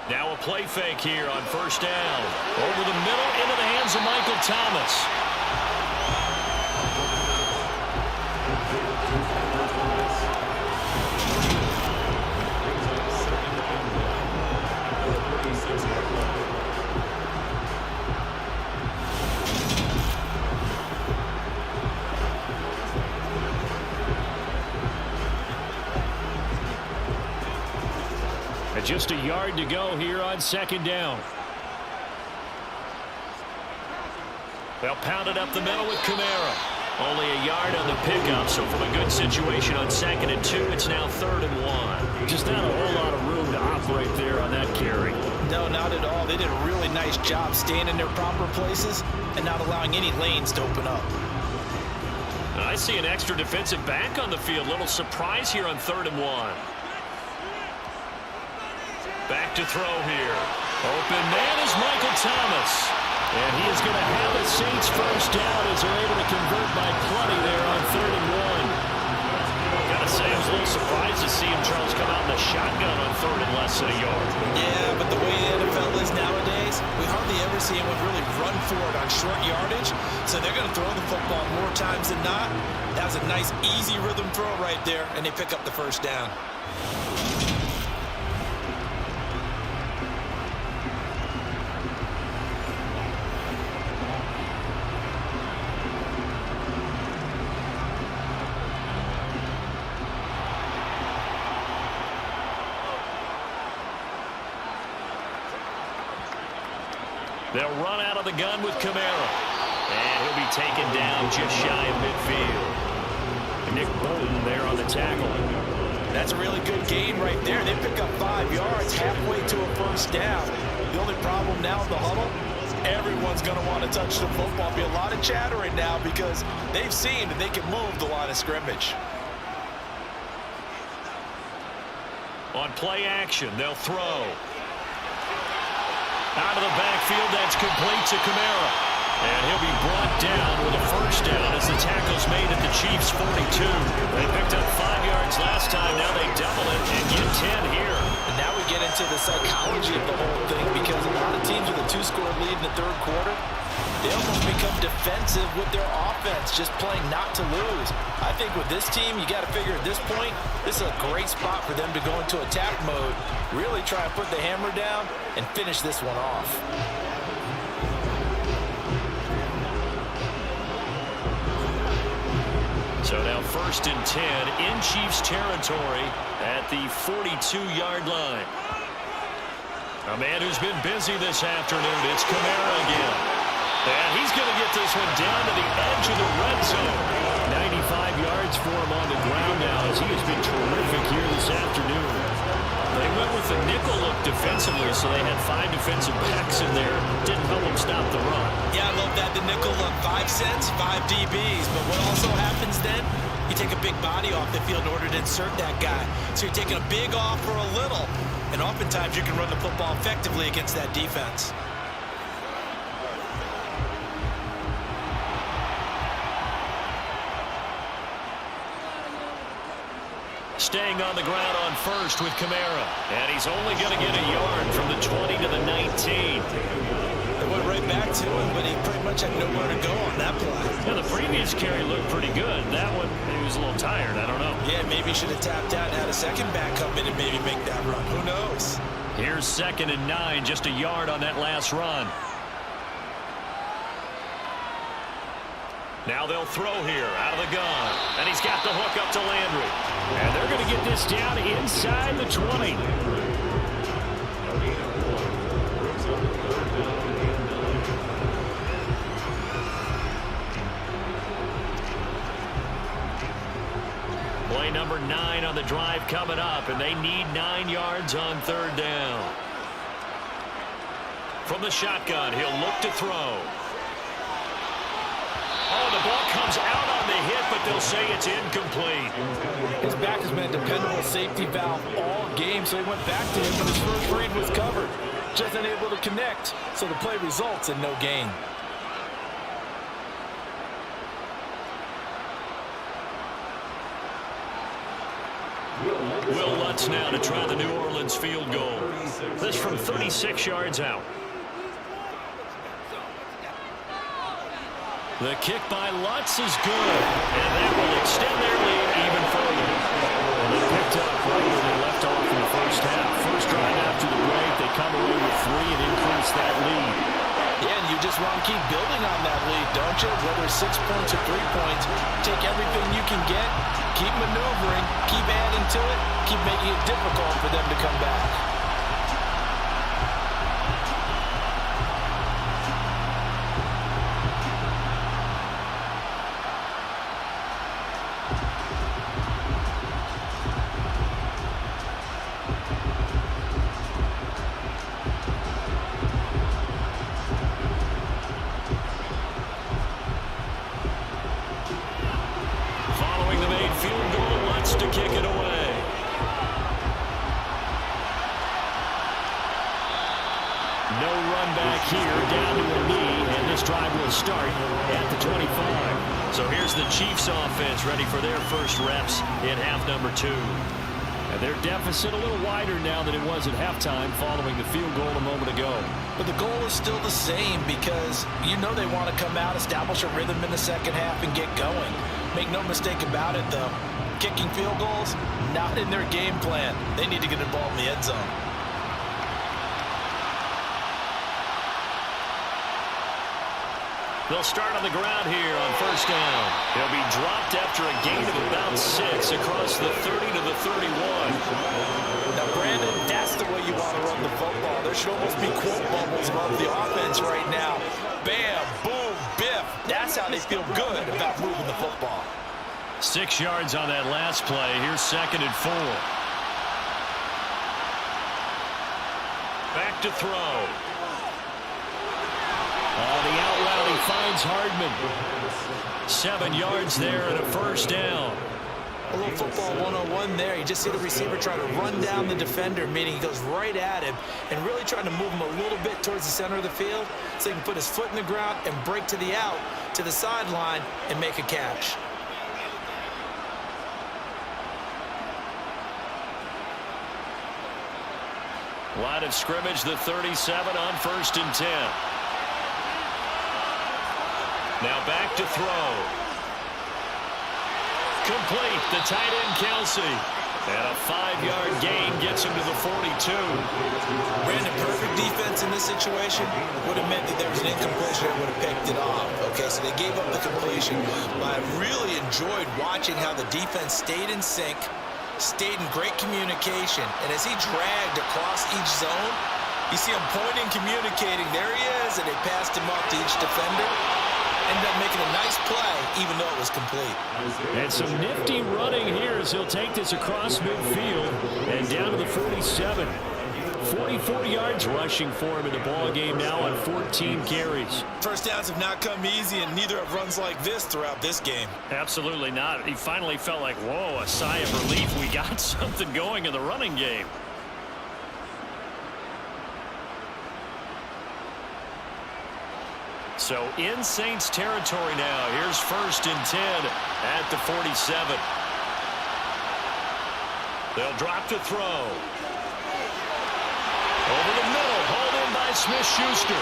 Now a play fake here on first down. Over the middle into the hands of Michael Thomas. Just a yard to go here on second down. They'll pound it up the middle with Kamara. Only a yard on the pickup, so from a good situation on 2nd and 2, it's now 3rd and 1. Just not a whole lot of room to operate there on that carry. No, not at all. They did a really nice job staying in their proper places and not allowing any lanes to open up. I see an extra defensive back on the field. Little surprise here on 3rd and 1. Back to throw here. Open man is Michael Thomas. And he is going to have a Saints first down as they're able to convert by plenty there on 3rd and 1. Gotta say, I was a little surprised to see him, Charles, come out in the shotgun on 3rd and less than a yard. Yeah, but the way the NFL is nowadays, we hardly see anyone really run for it on short yardage, so they're going to throw the football more times than not. That was a nice, easy rhythm throw right there, and they pick up the first down. They'll run out of the gun with Kamara. And he'll be taken down just shy of midfield. Nick Bolton there on the tackle. That's a really good gain right there. They pick up 5 yards halfway to a first down. The only problem now in the huddle, everyone's going to want to touch the football. Be a lot of chattering now because they've seen that they can move the line of scrimmage. On play action, they'll throw. Out of the backfield, that's complete to Kamara. And he'll be brought down with a first down as the tackle's made at the Chiefs' 42. They picked up 5 yards last time. Now they double it and get 10 here. And now we get into the psychology of the whole thing because a lot of teams with a 2-score lead in the third quarter, they almost become defensive with their offense, just playing not to lose. I think with this team, you got to figure at this point, this is a great spot for them to go into attack mode, really try and put the hammer down and finish this one off. So now 1st and 10 in Chiefs territory at the 42-yard line. A man who's been busy this afternoon, it's Kamara again. And he's going to get this one down to the edge of the red zone. 95 yards for him on the ground now as he has been terrific here this afternoon. They went with the nickel look defensively, so they had 5 defensive backs in there. Didn't help them stop the run. Yeah, I love that. The nickel look, 5 cents, 5 DBs. But what also happens then, you take a big body off the field in order to insert that guy. So you're taking a big off for a little. And oftentimes you can run the football effectively against that defense. Staying on the ground on first with Kamara. And he's only going to get a yard from the 20 to the 19. They went right back to him, but he pretty much had nowhere to go on that play. Yeah, the previous carry looked pretty good. That one, he was a little tired. I don't know. Yeah, maybe he should have tapped out and had a second back come in and maybe make that run. Who knows? Here's 2nd and 9, just a yard on that last run. Now they'll throw here out of the gun. And he's got the hook up to Landry. And they're going to get this down inside the 20. Play number 9 on the drive coming up, and they need 9 yards on 3rd down. From the shotgun, he'll look to throw. Oh, the ball comes out on the hit, but they'll say it's incomplete. His back has been a dependable safety valve all game, so he went back to him, but his first read was covered. Just unable to connect, so the play results in no gain. Will Lutz now to try the New Orleans field goal. This from 36 yards out. The kick by Lutz is good, and that will extend their lead even further. And they picked up right where they left off in the first half. First drive after the break, they come away with 3 and increase that lead. Yeah, and you just want to keep building on that lead, don't you? Whether it's 6 points or 3 points, take everything you can get, keep maneuvering, keep adding to it, keep making it difficult for them to come back. So here's the Chiefs offense ready for their first reps in half number 2. Their deficit a little wider now than it was at halftime following the field goal a moment ago. But the goal is still the same because you know they want to come out, establish a rhythm in the second half, and get going. Make no mistake about it, though. Kicking field goals, not in their game plan. They need to get involved in the end zone. They'll start on the ground here on first down. He'll be dropped after a gain of about 6 across the 30 to the 31. Now, Brandon, that's the way you want to run the football. There should almost be quote bubbles above the offense right now. Bam, boom, biff. That's how they feel good about moving the football. 6 yards on that last play. Here's 2nd and 4. Back to throw. The out route, he finds Hardman. 7 yards there and a first down. A little football 101 there. You just see the receiver try to run down the defender, meaning he goes right at him and really trying to move him a little bit towards the center of the field so he can put his foot in the ground and break to the out, to the sideline, and make a catch. Line of scrimmage, the 37 on 1st and 10. Now back to throw. Complete, the tight end Kelsey. And a 5-yard gain gets him to the 42. Brandon, perfect defense in this situation would have meant that there was an incompletion that would have picked it off. Okay, so they gave up the completion. But I really enjoyed watching how the defense stayed in sync, stayed in great communication. And as he dragged across each zone, you see him pointing, communicating. There he is, and they passed him off to each defender. Ended up making a nice play, even though it was complete. And some nifty running here as he'll take this across midfield and down to the 47. 44 yards rushing for him in the ball game now on 14 carries. First downs have not come easy, and neither have runs like this throughout this game. Absolutely not. He finally felt like, whoa, a sigh of relief. We got something going in the running game. So in Saints territory now. Here's 1st and 10 at the 47. They'll drop to throw. Over the middle, hauled in by Smith-Schuster.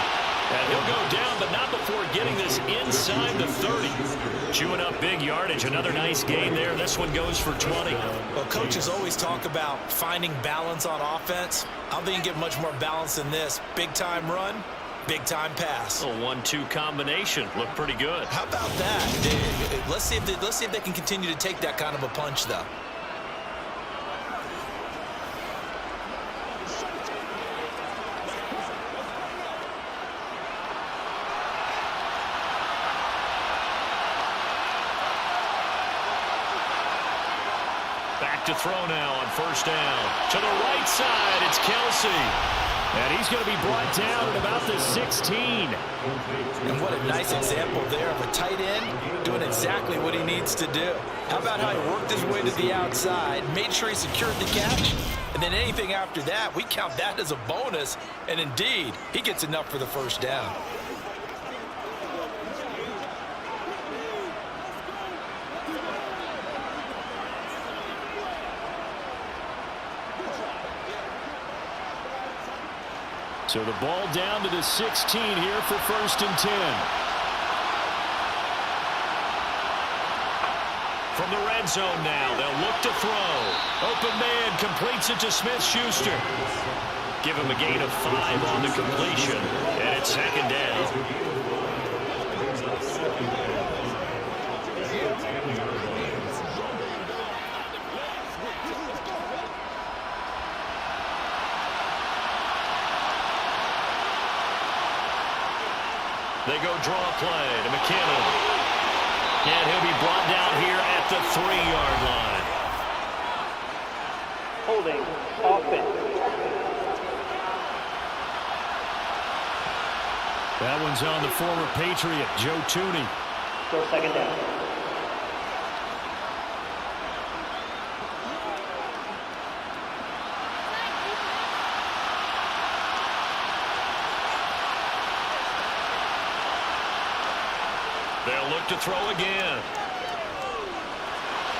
And he'll go down, but not before getting this inside the 30. Chewing up big yardage. Another nice gain there. This one goes for 20. Well, coaches always talk about finding balance on offense. I don't think you get much more balance than this. Big-time run, big-time pass. A 1-2 combination. Looked pretty good. How about that? Let's see if they can continue to take that kind of a punch, though. Back to throw now on 1st down. To the right side, it's Kelsey. And he's going to be brought down at about the 16. And what a nice example there of a tight end doing exactly what he needs to do. How about how he worked his way to the outside, made sure he secured the catch, and then anything after that, we count that as a bonus. And indeed, he gets enough for the first down. So the ball down to the 16 here for 1st and 10. From the red zone now, they'll look to throw. Open man completes it to Smith-Schuster. Give him a gain of 5 on the completion, and it's 2nd down. They go draw play to McKinnon. And he'll be brought down here at the 3-yard line. Holding, offense. That one's on the former Patriot, Joe Tooney. Still 2nd down. They'll look to throw again.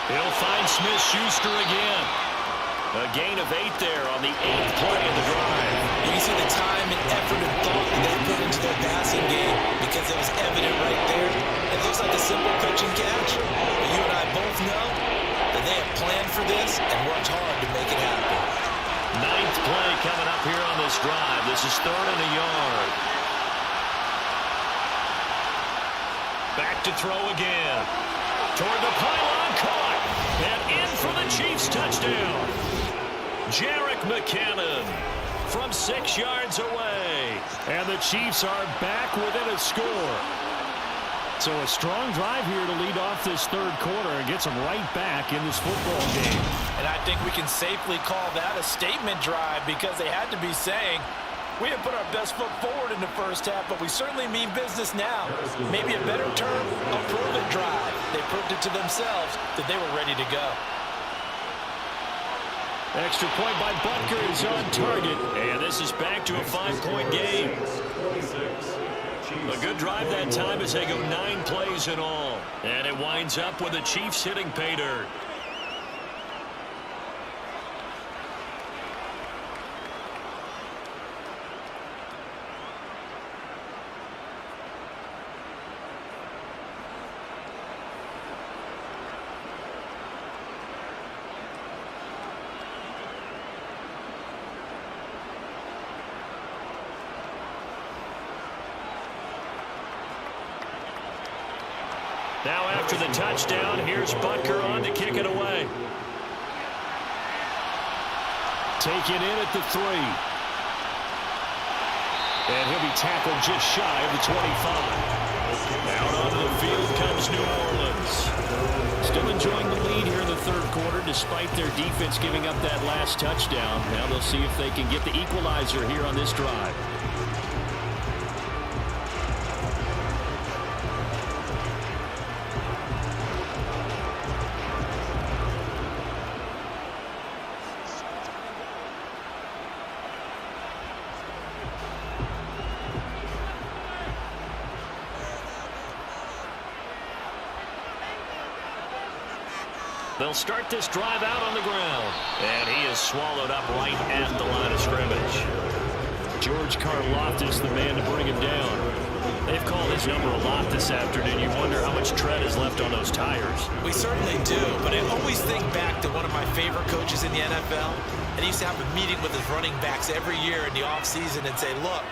He'll find Smith-Schuster again. A gain of 8 there on the 8th play of the drive. You can see the time and effort and thought that they put into their passing game because it was evident right there. It looks like a simple pitch and catch, but you and I both know that they have planned for this and worked hard to make it happen. 9th play coming up here on this drive. This is 3rd and a yard. Back to throw again. Toward the pylon, caught. And in for the Chiefs touchdown. Jarek McCannon from 6 yards away. And the Chiefs are back within a score. So a strong drive here to lead off this 3rd quarter and gets them right back in this football game. And I think we can safely call that a statement drive because they had to be saying, we didn't put our best foot forward in the first half, but we certainly mean business now. Maybe a better term, a prove-it drive. They proved it to themselves that they were ready to go. Extra point by Butker is on target, and this is back to a 5-point game. A good drive that time as they go 9 plays in all. And it winds up with the Chiefs hitting pay dirt. Now after the touchdown, here's Butker on to kick it away. Taken in at the 3. And he'll be tackled just shy of the 25. Out onto the field comes New Orleans. Still enjoying the lead here in the 3rd quarter despite their defense giving up that last touchdown. Now they'll see if they can get the equalizer here on this drive. They'll start this drive out on the ground. And he is swallowed up right at the line of scrimmage. George Karlaftis, the man to bring him down. They've called his number a lot this afternoon. You wonder how much tread is left on those tires. We certainly do, but I always think back to one of my favorite coaches in the NFL. And he used to have a meeting with his running backs every year in the offseason and say, look,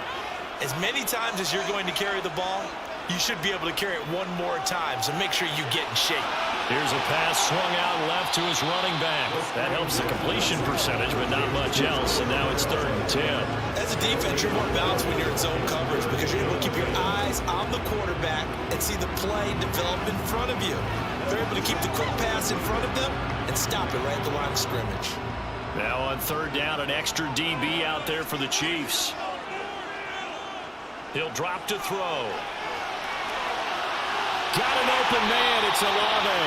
as many times as you're going to carry the ball, you should be able to carry it one more time, so make sure you get in shape. Here's a pass swung out left to his running back. That helps the completion percentage, but not much else, and now it's 3rd and 10. As a defense, you're more balanced when you're in zone coverage because you're able to keep your eyes on the quarterback and see the play develop in front of you. They're able to keep the quick pass in front of them and stop it right at the line of scrimmage. Now on 3rd down, an extra DB out there for the Chiefs. He'll drop to throw. Got an open man, it's Olave.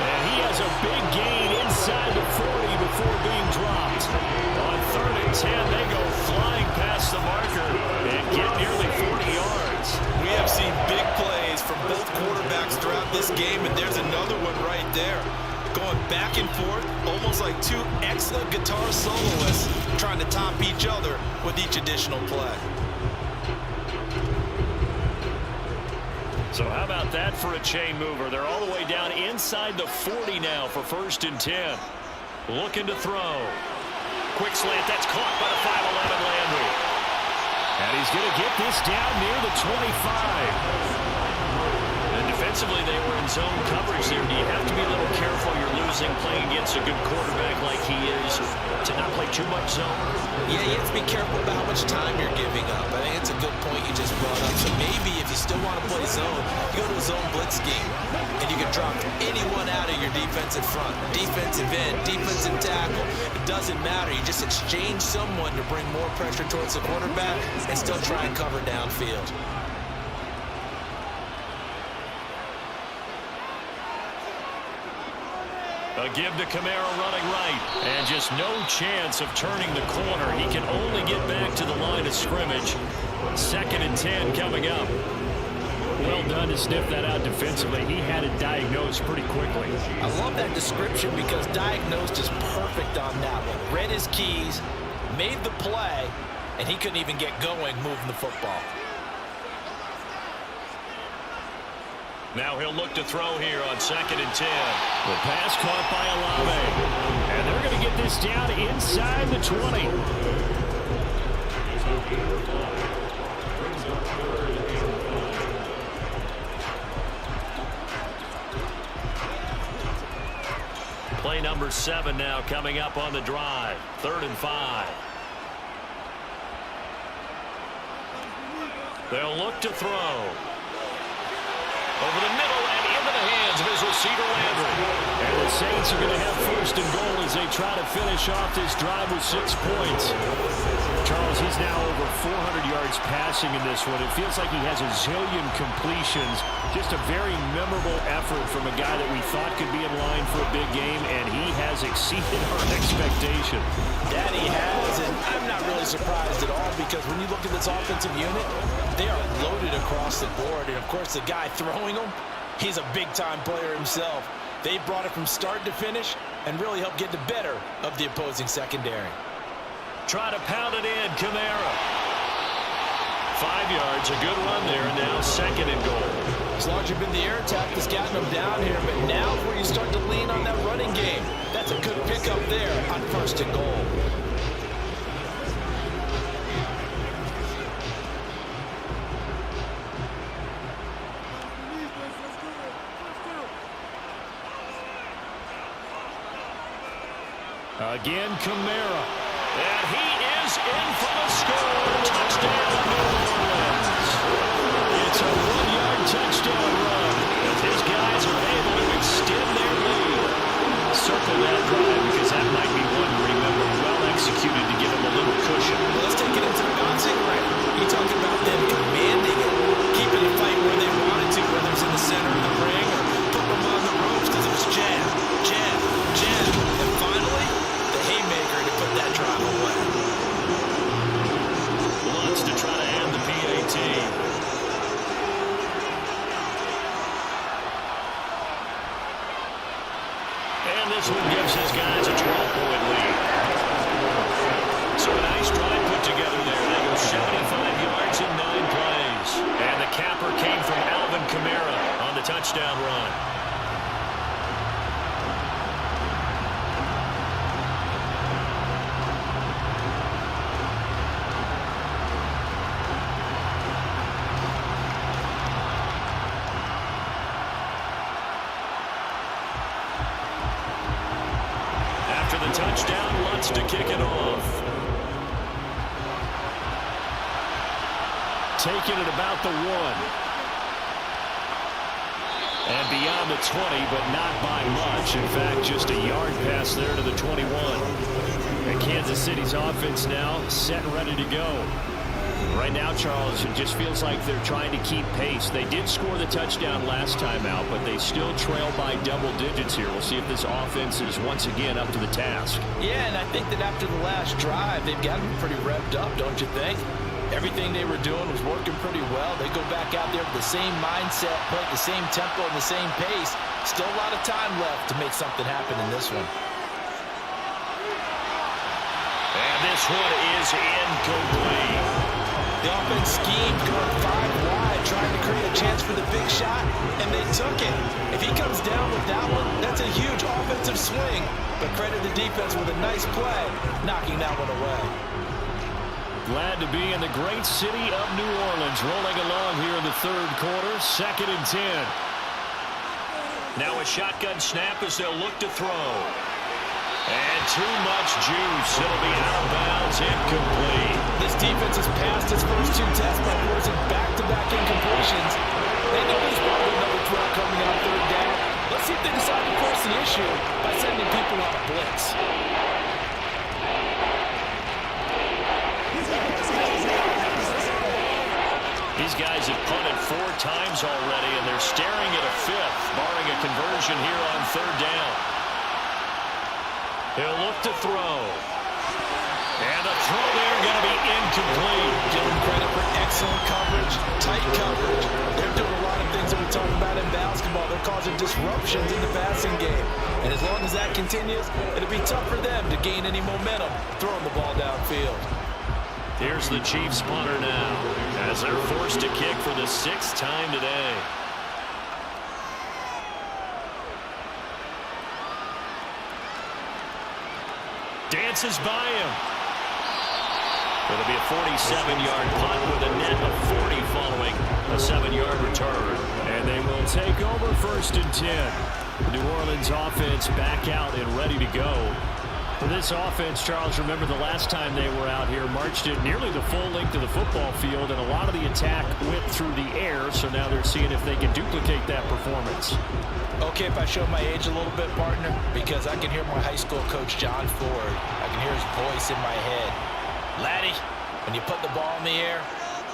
And he has a big gain inside the 40 before being dropped. On 3rd and 10, they go flying past the marker and get nearly 40 yards. We have seen big plays from both quarterbacks throughout this game, and there's another one right there. Going back and forth, almost like 2 excellent guitar soloists trying to top each other with each additional play. So how about that for a chain mover? They're all the way down inside the 40 now for 1st and 10. Looking to throw. Quick slant, that's caught by the 5'11" Landry. And he's going to get this down near the 25. And defensively, they were in zone coverage there. Do you have to be a little careful? You're losing playing against a good quarterback like he is to not play too much zone? Yeah, you have to be careful about how much time you're giving up. I think it's a good point you just brought up. So maybe if you still want to play zone, you go to a zone blitz scheme, and you can drop anyone out of your defensive front. Defensive end, defensive tackle. It doesn't matter. You just exchange someone to bring more pressure towards the quarterback and still try and cover downfield. A give to Kamara running right. And just no chance of turning the corner. He can only get back to the line of scrimmage. 2nd and 10 coming up. Well done to sniff that out defensively. He had it diagnosed pretty quickly. I love that description because diagnosed is perfect on that one. Read his keys, made the play, and he couldn't even get going moving the football. Now he'll look to throw here on 2nd and 10. The pass caught by Olave. And they're going to get this down inside the 20. Play number 7 now coming up on the drive. 3rd and 5. They'll look to throw. Over the middle and into the hands of his receiver, Landry. And the Saints are going to have 1st and goal as they try to finish off this drive with 6 points. Charles, he's now over 400 yards passing in this one. It feels like he has a zillion completions. Just a very memorable effort from a guy that we thought could be in line for a big game, and he has exceeded our expectation. That he has, and I'm not really surprised at all because when you look at this offensive unit, they are loaded across the board. And, of course, the guy throwing them, he's a big-time player himself. They brought it from start to finish and really helped get the better of the opposing secondary. Try to pound it in, Kamara. 5 yards, a good run there, and now 2nd and goal. As long as you've been the air attack that's gotten them down here, but now is where you start to lean on that running game. That's a good pickup there on 1st and goal. Again, Kamara. And he is in for the score. Touchdown, New Orleans. It's a 1-yard touchdown run as his guys are able to extend their lead. Circle that drive because that might be one to remember. Well executed to give him a little cushion. Well, let's take it into the bouncing right. You talk about them commanding it, keeping it fight where they wanted to, whether it's in the center of the ring or putting them on the ropes because it was jab, jab, jab. And finally, the haymaker to put that drive away. Wants to try to end the PAT. And this one gives his guys a 12-point lead. So a nice drive put together there. They go 75 yards in 9 plays. And the capper came from Alvin Kamara on the touchdown run. After the touchdown, Lutz to kick it off. Taking it about the 1. And beyond the 20, but not by much. In fact, just a yard pass there to the 21. And Kansas City's offense now set and ready to go. Right now, Charles, it just feels like they're trying to keep pace. They did score the touchdown last time out, but they still trail by double digits here. We'll see if this offense is once again up to the task. Yeah, and I think that after the last drive, they've got them pretty revved up, don't you think? Everything they were doing was working pretty well. They go back out there with the same mindset, play at the same tempo and the same pace. Still a lot of time left to make something happen in this one. And this one is incomplete. The offense schemed, going 5 wide, trying to create a chance for the big shot, and they took it. If he comes down with that one, that's a huge offensive swing. But credit the defense with a nice play, knocking that one away. Glad to be in the great city of New Orleans, rolling along here in the 3rd quarter, 2nd and 10. Now a shotgun snap as they'll look to throw. And too much juice. It'll be out of bounds, incomplete. This defense has passed its first 2 tests by forcing back-to-back incompletions. They know there's probably another throw coming on 3rd down. Let's see if they decide to force the issue by sending people on a blitz. These guys have punted 4 times already, and they're staring at a 5th, barring a conversion here on 3rd down. He'll look to throw. And the throw there going to be incomplete. Give them credit for excellent coverage, tight coverage. They're doing a lot turnovers and disruptions in the passing game. And as long as that continues, it'll be tough for them to gain any momentum throwing the ball downfield. Here's the Chiefs punter now as they're forced to kick for the 6th time today. Dances by him. It'll be a 47-yard punt with a net of 40 following a 7-yard return. And they will take over 1st and 10. The New Orleans offense back out and ready to go. For this offense, Charles, remember the last time they were out here, marched it nearly the full length of the football field, and a lot of the attack went through the air, so now they're seeing if they can duplicate that performance. Okay, if I show my age a little bit, partner, because I can hear my high school coach, John Ford. I can hear his voice in my head. Laddie, when you put the ball in the air,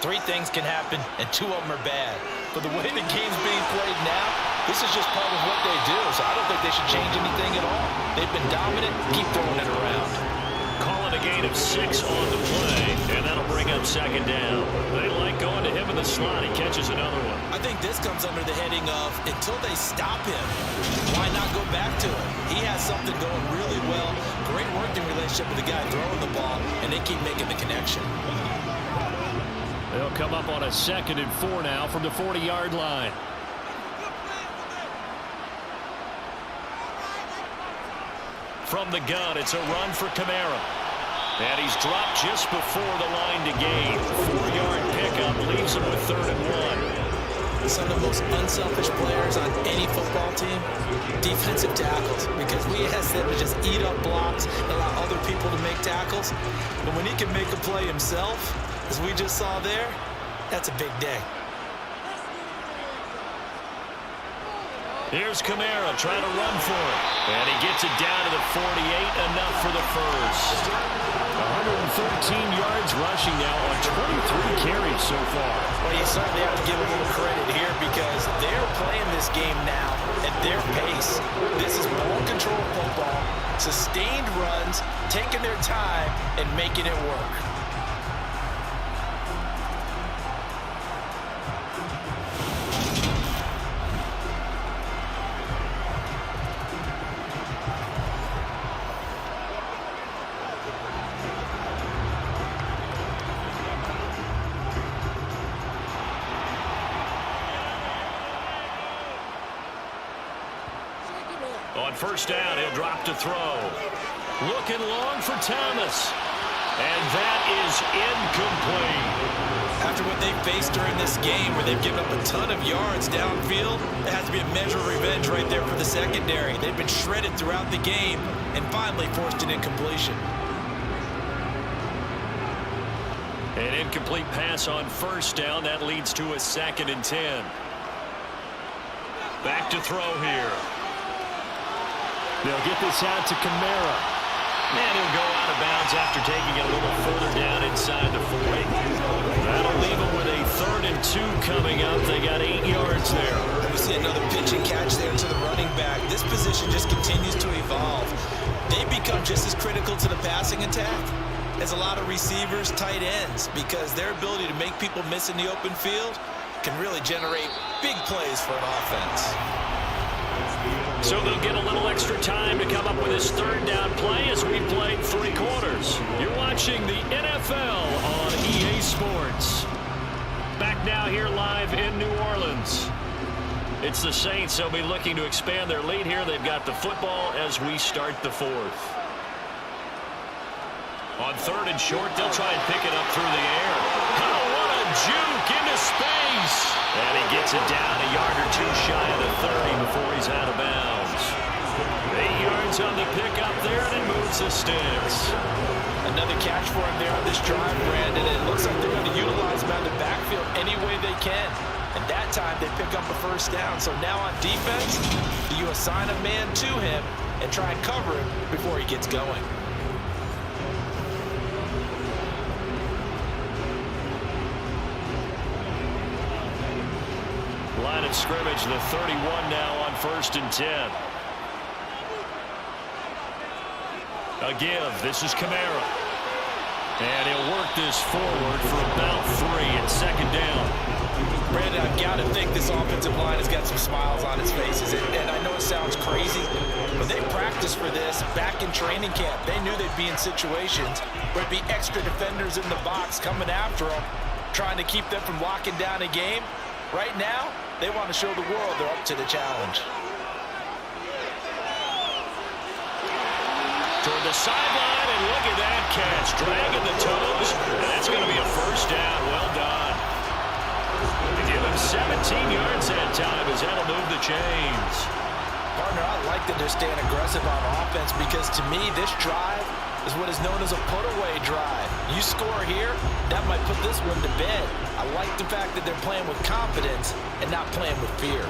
3 things can happen, and 2 of them are bad. But the way the game's being played now, this is just part of what they do, so I don't think they should change anything at all. They've been dominant. Keep throwing it around. Calling a gain of 6 on the play, and that'll bring up 2nd down. They like going to him in the slot. He catches another one. I think this comes under the heading of, until they stop him, why not go back to him? He has something going really well. Great working relationship with the guy throwing the ball, and they keep making the connection. They'll come up on a 2nd and 4 now from the 40-yard line. From the gun, it's a run for Kamara. And he's dropped just before the line to gain. 4-yard pickup leaves him with 3rd and 1. Some of the most unselfish players on any football team, defensive tackles, because we ask them to just eat up blocks and allow other people to make tackles. But when he can make a play himself, as we just saw there, that's a big day. Here's Kamara trying to run for it. And he gets it down to the 48, enough for the first. 113 yards rushing now on 23 carries so far. Well, you certainly have to give a little credit here because they're playing this game now at their pace. This is ball control football, sustained runs, taking their time, and making it work. On 1st down, he'll drop to throw. Looking long for Thomas. And that is incomplete. After what they faced during this game where they've given up a ton of yards downfield, there has to be a measure of revenge right there for the secondary. They've been shredded throughout the game and finally forced an incompletion. An incomplete pass on 1st down. That leads to a 2nd and 10. Back to throw here. They'll get this out to Kamara. And he'll go out of bounds after taking it a little further down inside the 40. That'll leave him with a 3rd and 2 coming up. They got 8 yards there. We see another pitch and catch there to the running back. This position just continues to evolve. They become just as critical to the passing attack as a lot of receivers, tight ends, because their ability to make people miss in the open field can really generate big plays for an offense. So they'll get a little extra time to come up with this 3rd down play as we played 3 quarters. You're watching the NFL on EA Sports. Back now here live in New Orleans. It's the Saints. They'll be looking to expand their lead here. They've got the football as we start the 4th. On 3rd and short, they'll try and pick it up through the air. Oh, what a juke into space. And he gets it down a yard or 2 shy of the 30 before he's out of bounds. 8 yards on the pickup there, and it moves the sticks. Another catch for him there on this drive, Brandon, and it looks like they're going to utilize him out of the backfield any way they can. And that time, they pick up a 1st down. So now on defense, you assign a man to him and try and cover him before he gets going. Line of scrimmage, the 31 now on 1st and 10. A give. This is Kamara. And he'll work this forward for about 3 and 2nd down. Brandon, I've got to think this offensive line has got some smiles on its faces. And I know it sounds crazy, but they practiced for this back in training camp. They knew they'd be in situations where it'd be extra defenders in the box coming after them, trying to keep them from locking down a game. Right now, they want to show the world they're up to the challenge. Toward the sideline, and look at that catch. Dragging the toes. And that's going to be a first down. Well done. To give him 17 yards that time as that'll move the chains. Partner, I like that they're staying aggressive on offense because to me, this drive is what is known as a put-away drive. You score here, that might put this one to bed. I like the fact that they're playing with confidence and not playing with fear.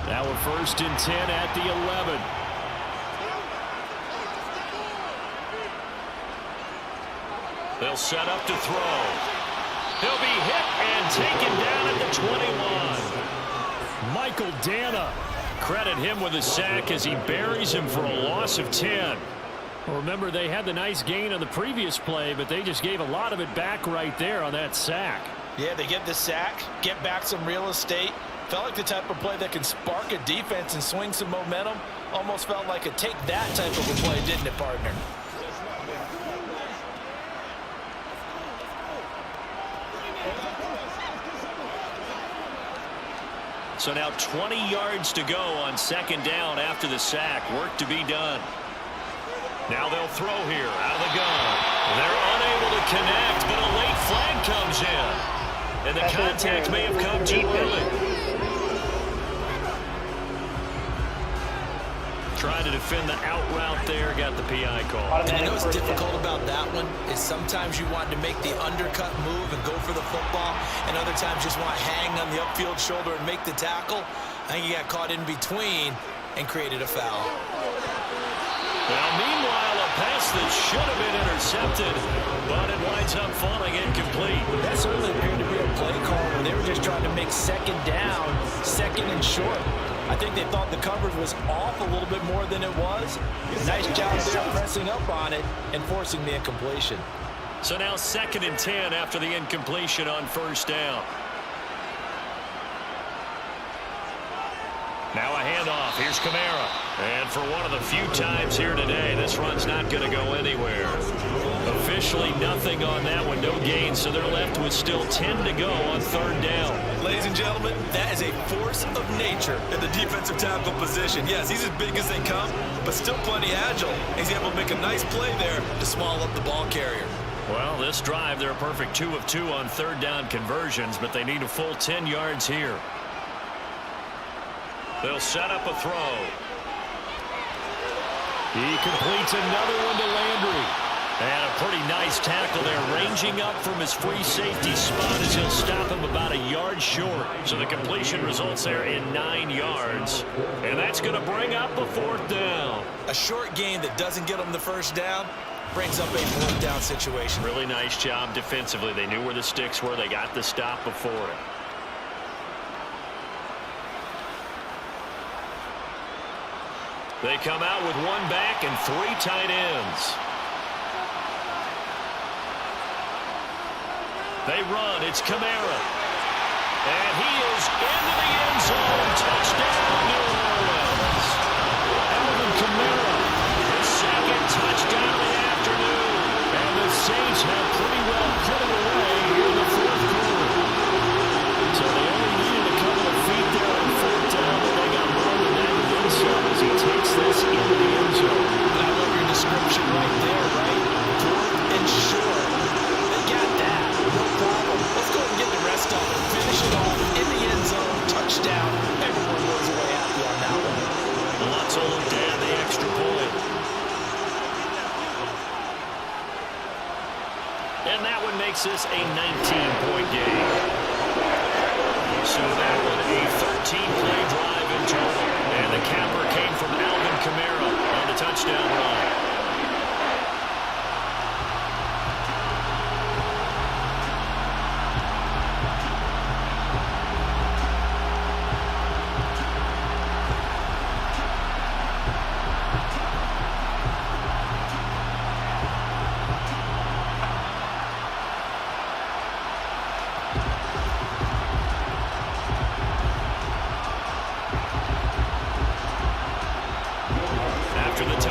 Now a 1st and 10 at the 11. They'll set up to throw. He'll be hit and taken down at the 21. Michael Dana. Credit him with a sack as he buries him for a loss of 10. Well, remember, they had the nice gain on the previous play, but they just gave a lot of it back right there on that sack. Yeah, they get the sack, get back some real estate. Felt like the type of play that can spark a defense and swing some momentum. Almost felt like a take that type of a play, didn't it, partner? So now 20 yards to go on 2nd down after the sack. Work to be done. Now they'll throw here out of the gun. They're unable to connect, but a late flag comes in. And the contact may have come too early. Trying to defend the out route there, got the PI call. And I know what's difficult about that one is sometimes you want to make the undercut move and go for the football, and other times just want to hang on the upfield shoulder and make the tackle. I think he got caught in between and created a foul. Well, meanwhile, a pass that should have been intercepted, but it winds up falling incomplete. That certainly appeared to be a play call where they were just trying to make 2nd down, 2nd and short. I think they thought the coverage was off a little bit more than it was. Nice job there pressing up on it and forcing the incompletion. So now 2nd and 10 after the incompletion on 1st down. Now a handoff. Here's Kamara. And for one of the few times here today, this run's not going to go anywhere. Officially nothing on that one. No gain, so they're left with still 10 to go on 3rd down. Ladies and gentlemen, that is a force of nature in the defensive tackle position. Yes, he's as big as they come, but still plenty agile. He's able to make a nice play there to small up the ball carrier. Well, this drive, they're a perfect 2 of 2 on 3rd down conversions, but they need a full 10 yards here. They'll set up a throw. He completes another one to Landry. And a pretty nice tackle there, ranging up from his free safety spot as he'll stop him about a yard short. So the completion results there in 9 yards. And that's going to bring up a 4th down. A short gain that doesn't get them the 1st down brings up a 4th down situation. Really nice job defensively. They knew where the sticks were. They got the stop before it. They come out with 1 back and 3 tight ends. They run. It's Kamara. And he is into the end zone. Touchdown, New Orleans. Alvin Kamara, his 2nd touchdown of the afternoon. And the Saints have pretty well put it away here in the 4th quarter. So they only needed a couple of feet there on 4th down, but they got more than that in the end zone as he takes this into the end zone. I love your description right there, right? 4th and short. They got that. No problem. Let's go and get the rest of it. Finish it off in the end zone. Touchdown. Everyone goes away happy on that one. Lutz will look to add the extra point. And that one makes this a 19-point game. So that one a 13-play drive in total. And the capper came from Alvin Kamara on the touchdown run.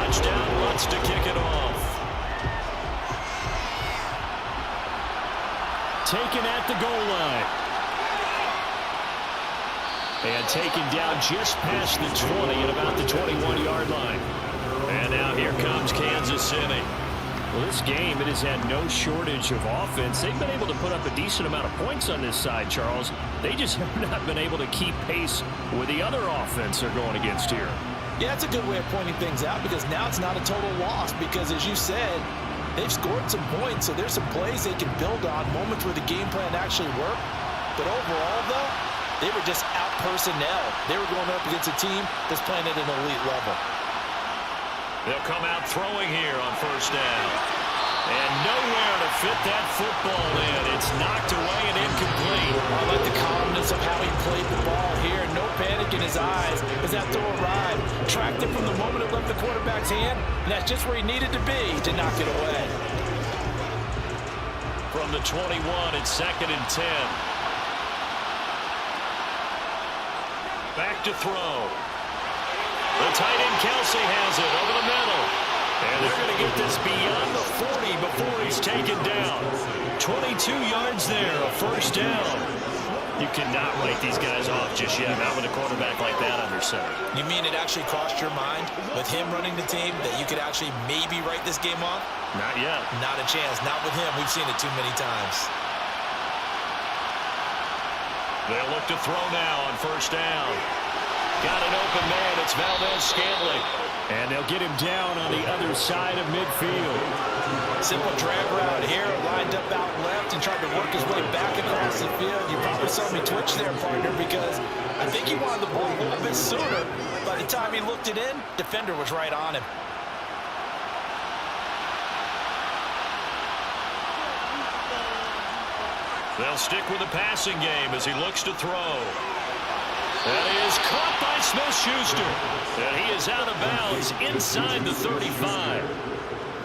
touchdown. Lutz to kick it off. Taken at the goal line. And taken down just past the 20 at about the 21-yard line. And now here comes Kansas City. Well, this game, it has had no shortage of offense. They've been able to put up a decent amount of points on this side, Charles. They just have not been able to keep pace with the other offense they're going against here. Yeah, that's a good way of pointing things out because now it's not a total loss because, as you said, they've scored some points, so there's some plays they can build on, moments where the game plan actually worked. But overall, though, they were just out personnel. They were going up against a team that's playing at an elite level. They'll come out throwing here on first down. And nowhere to fit that football in. It's knocked away and incomplete. I like the calmness of how he played the ball here. No panic in his eyes as that throw arrived. Tracked it from the moment it left the quarterback's hand, and that's just where he needed to be to knock it away. From the 21, it's 2nd and 10. Back to throw. The tight end Kelsey has it over the middle. And they're going to get this beyond the 40 before he's taken down. 22 yards there, a first down. You cannot write these guys off just yet, not with a quarterback like that under center. You mean it actually crossed your mind with him running the team that you could actually maybe write this game off? Not yet. Not a chance. Not with him. We've seen it too many times. They'll look to throw now on first down. Got an open man. It's Valdez-Scantling. And they'll get him down on the other side of midfield. Simple drag route here. Lined up out left and tried to work his way back across the field. You probably saw me twitch there, partner, because I think he wanted the ball a little bit sooner. By the time he looked it in, defender was right on him. They'll stick with the passing game as he looks to throw. That is caught by Smith-Schuster. And he is out of bounds inside the 35.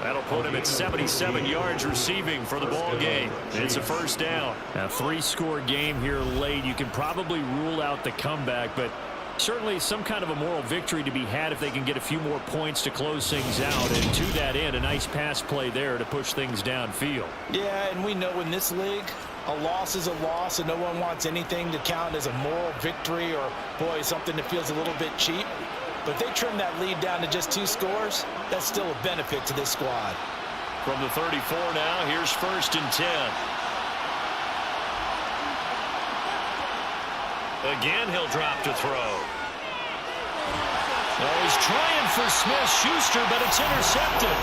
That'll put him at 77 yards receiving for the ball game. It's a first down. A 3-score game here late. You can probably rule out the comeback, but certainly some kind of a moral victory to be had if they can get a few more points to close things out. And to that end, a nice pass play there to push things downfield. Yeah, and we know in this league, a loss is a loss, and no one wants anything to count as a moral victory or, boy, something that feels a little bit cheap. But if they trim that lead down to just 2 scores, that's still a benefit to this squad. From the 34 now, here's 1st and 10. Again, he'll drop to throw. Oh, he's trying for Smith-Schuster, but it's intercepted.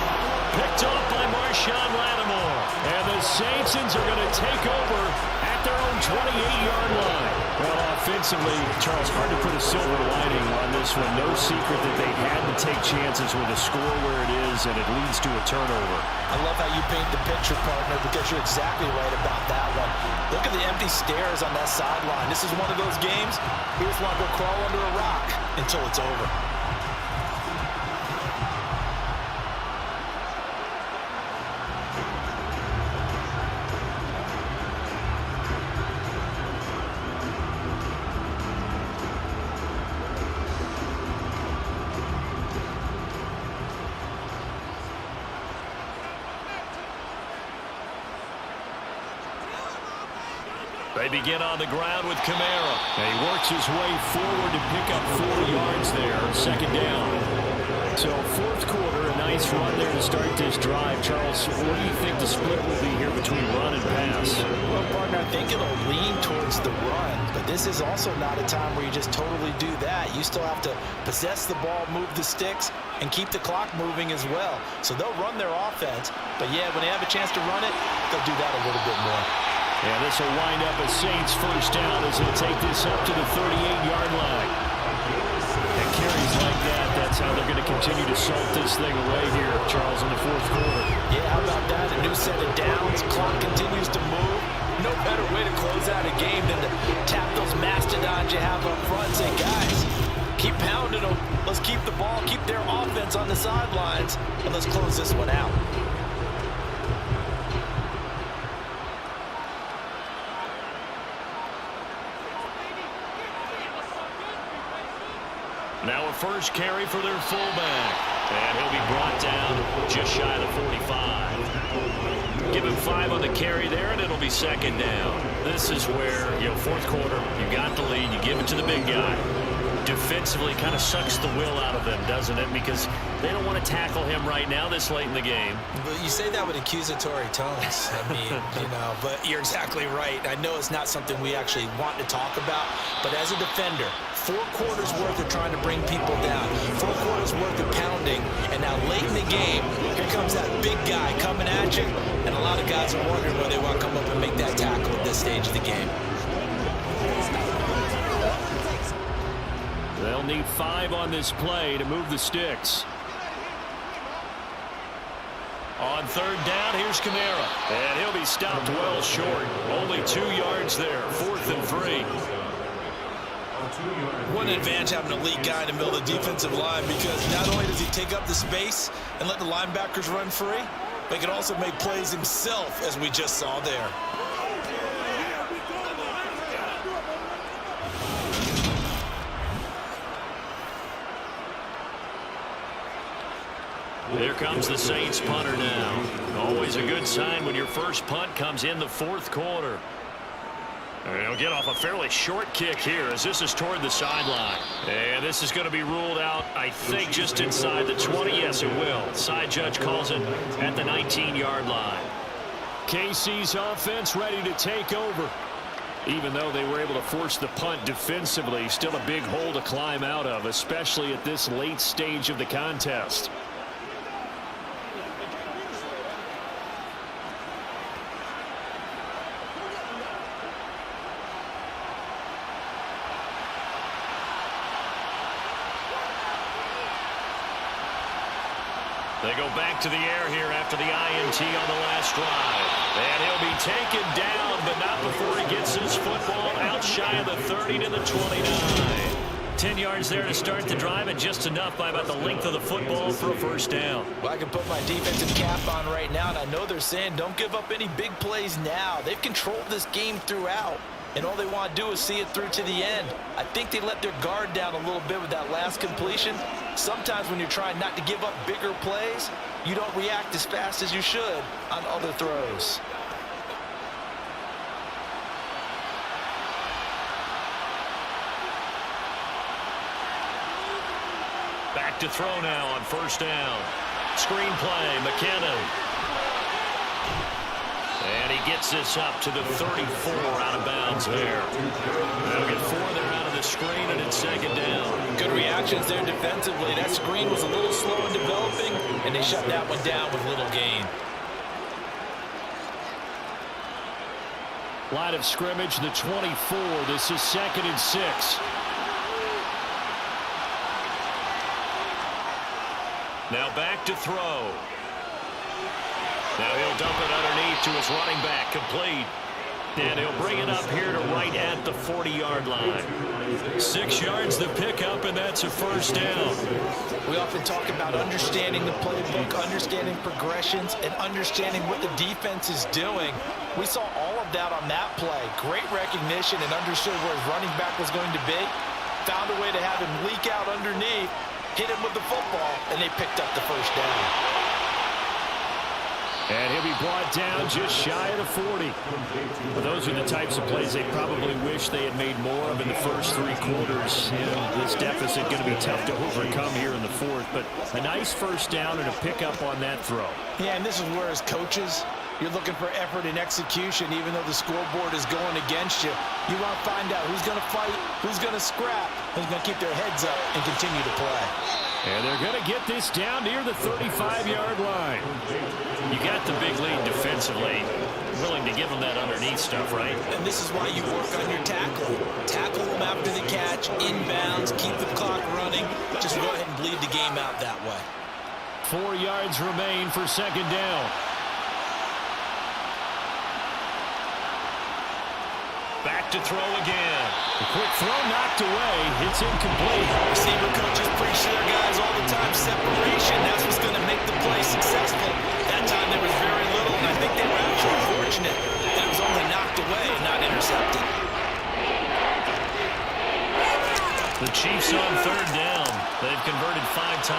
Picked off by Marshawn Lattimore. And the Saints are going to take over at their own 28-yard line. Well, offensively, Charles, hard to put a silver lining on this one. No secret that they had to take chances with a score where it is, and it leads to a turnover. I love how you paint the picture, partner, because you're exactly right about that one. Look at the empty stares on that sideline. This is one of those games, you just want to go crawl under a rock until it's over. They begin on the ground with Kamara. And he works his way forward to pick up 4 yards there. 2nd down. So 4th quarter, a nice run there to start this drive. Charles, what do you think the split will be here between run and pass? Well, partner, I think it'll lean towards the run. But this is also not a time where you just totally do that. You still have to possess the ball, move the sticks, and keep the clock moving as well. So they'll run their offense. But, yeah, when they have a chance to run it, they'll do that a little bit more. And this will wind up a Saints first down as he'll take this up to the 38-yard line. And carries like that, that's how they're going to continue to salt this thing away here, Charles, in the 4th quarter. Yeah, how about that? A new set of downs. Clock continues to move. No better way to close out a game than to tap those mastodons you have up front and say, guys, keep pounding them. Let's keep the ball, keep their offense on the sidelines, and let's close this one out. Now a first carry for their fullback. And he'll be brought down just shy of the 45. Give him 5 on the carry there, and it'll be second down. This is where, fourth quarter, you got the lead, you give it to the big guy. Defensively kind of sucks the will out of them, doesn't it? Because they don't want to tackle him right now this late in the game. But you say that with accusatory tones. I mean, but you're exactly right. I know it's not something we actually want to talk about, but as a defender, 4 quarters worth of trying to bring people down, 4 quarters worth of pounding, and now late in the game, here comes that big guy coming at you, and a lot of guys are wondering whether they want to come up and make that tackle at this stage of the game. They'll need 5 on this play to move the sticks. On third down, here's Kamara. And he'll be stopped well short. Only 2 yards there, 4th and 3. What an advantage having an elite guy in the middle of the defensive line, because not only does he take up the space and let the linebackers run free, but he can also make plays himself, as we just saw there. Here comes the Saints punter now. Always a good sign when your first punt comes in the 4th quarter. And he'll get off a fairly short kick here as this is toward the sideline. And this is going to be ruled out, I think, just inside the 20. Yes, it will. Side judge calls it at the 19-yard line. KC's offense ready to take over. Even though they were able to force the punt defensively, still a big hole to climb out of, especially at this late stage of the contest. They go back to the air here after the INT on the last drive. And he'll be taken down, but not before he gets his football out shy of the 30 to the 29. 10 yards there to start the drive, and just enough by about the length of the football for a first down. Well, I can put my defensive cap on right now, and I know they're saying don't give up any big plays now. They've controlled this game throughout, and all they want to do is see it through to the end. I think they let their guard down a little bit with that last completion. Sometimes when you're trying not to give up bigger plays, you don't react as fast as you should on other throws. Back to throw now on first down. Screen play, McKinnon. And he gets this up to the 34 out of bounds there. They'll get 4 there out of the screen, and it's second down. Good reactions there defensively. That screen was a little slow in developing, and they shut that one down with little gain. Line of scrimmage, the 24. This is 2nd and 6. Now back to throw. Now he'll dump it underneath to his running back, complete. And he'll bring it up here to right at the 40-yard line. 6 yards the pickup, and that's a first down. We often talk about understanding the playbook, understanding progressions, and understanding what the defense is doing. We saw all of that on that play. Great recognition and understood where his running back was going to be. Found a way to have him leak out underneath, hit him with the football, and they picked up the first down. And he'll be brought down just shy of the 40. But those are the types of plays they probably wish they had made more of in the first 3 quarters. This deficit going to be tough to overcome here in the 4th. But a nice first down and a pickup on that throw. Yeah, and this is where as coaches, you're looking for effort and execution, even though the scoreboard is going against you. You want to find out who's going to fight, who's going to scrap, who's going to keep their heads up and continue to play. And they're going to get this down near the 35-yard line. You got the big lead defensively. Willing to give them that underneath stuff, right? And this is why you work on your tackling. Tackle them after the catch, inbounds, keep the clock running. Just go ahead and bleed the game out that way. 4 yards remain for second down. Back to throw again. A quick throw knocked away. It's incomplete. Receiver coaches preach to their guys all the time. Separation, that's what's going to make the play successful. That time there was very little, and I think they were actually fortunate that it was only knocked away, not intercepted. The Chiefs on third down.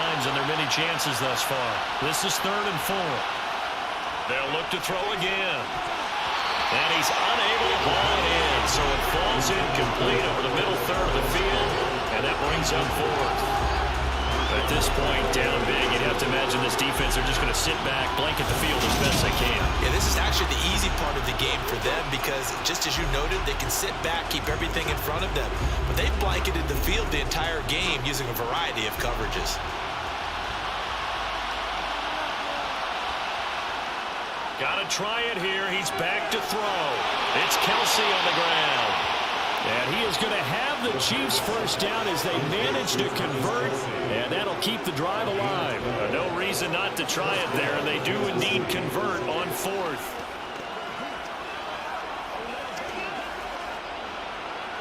times on their many chances thus far. This is 3rd and 4. They'll look to throw again. And he's unable to haul it in, so it falls incomplete over the middle third of the field, and that brings up 4th. At this point, down big, you'd have to imagine this defense are just going to sit back, blanket the field as best they can. Yeah, this is actually the easy part of the game for them because, just as you noted, they can sit back, keep everything in front of them. But they've blanketed the field the entire game using a variety of coverages. Got to try it here. He's back to throw. It's Kelsey on the ground. And he is going to have the Chiefs first down as they manage to convert, and that'll keep the drive alive. No reason not to try it there, and they do indeed convert on 4th.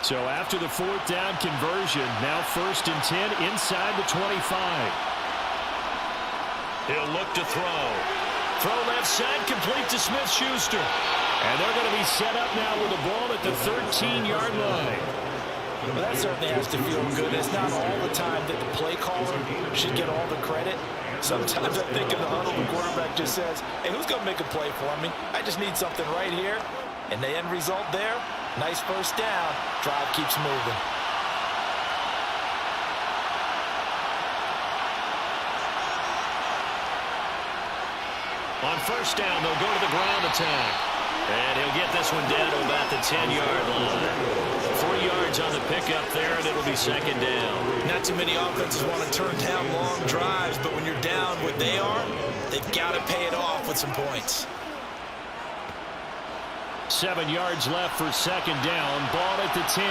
So after the 4th down conversion, now 1st and 10 inside the 25. He'll look to throw. Throw left side, complete to Smith-Schuster. And they're going to be set up now with the ball at the 13-yard line. Well, that certainly has to feel good. It's not all the time that the play caller should get all the credit. Sometimes I think in the huddle, the quarterback just says, hey, who's going to make a play for me? I just need something right here. And the end result there, nice first down. Drive keeps moving. On first down, they'll go to the ground attack. And he'll get this one down to about the 10-yard line. 3 yards on the pickup there, and it'll be 2nd down. Not too many offenses want to turn down long drives, but when you're down what they are, they've got to pay it off with some points. 7 yards left for 2nd down. Ball at the 10.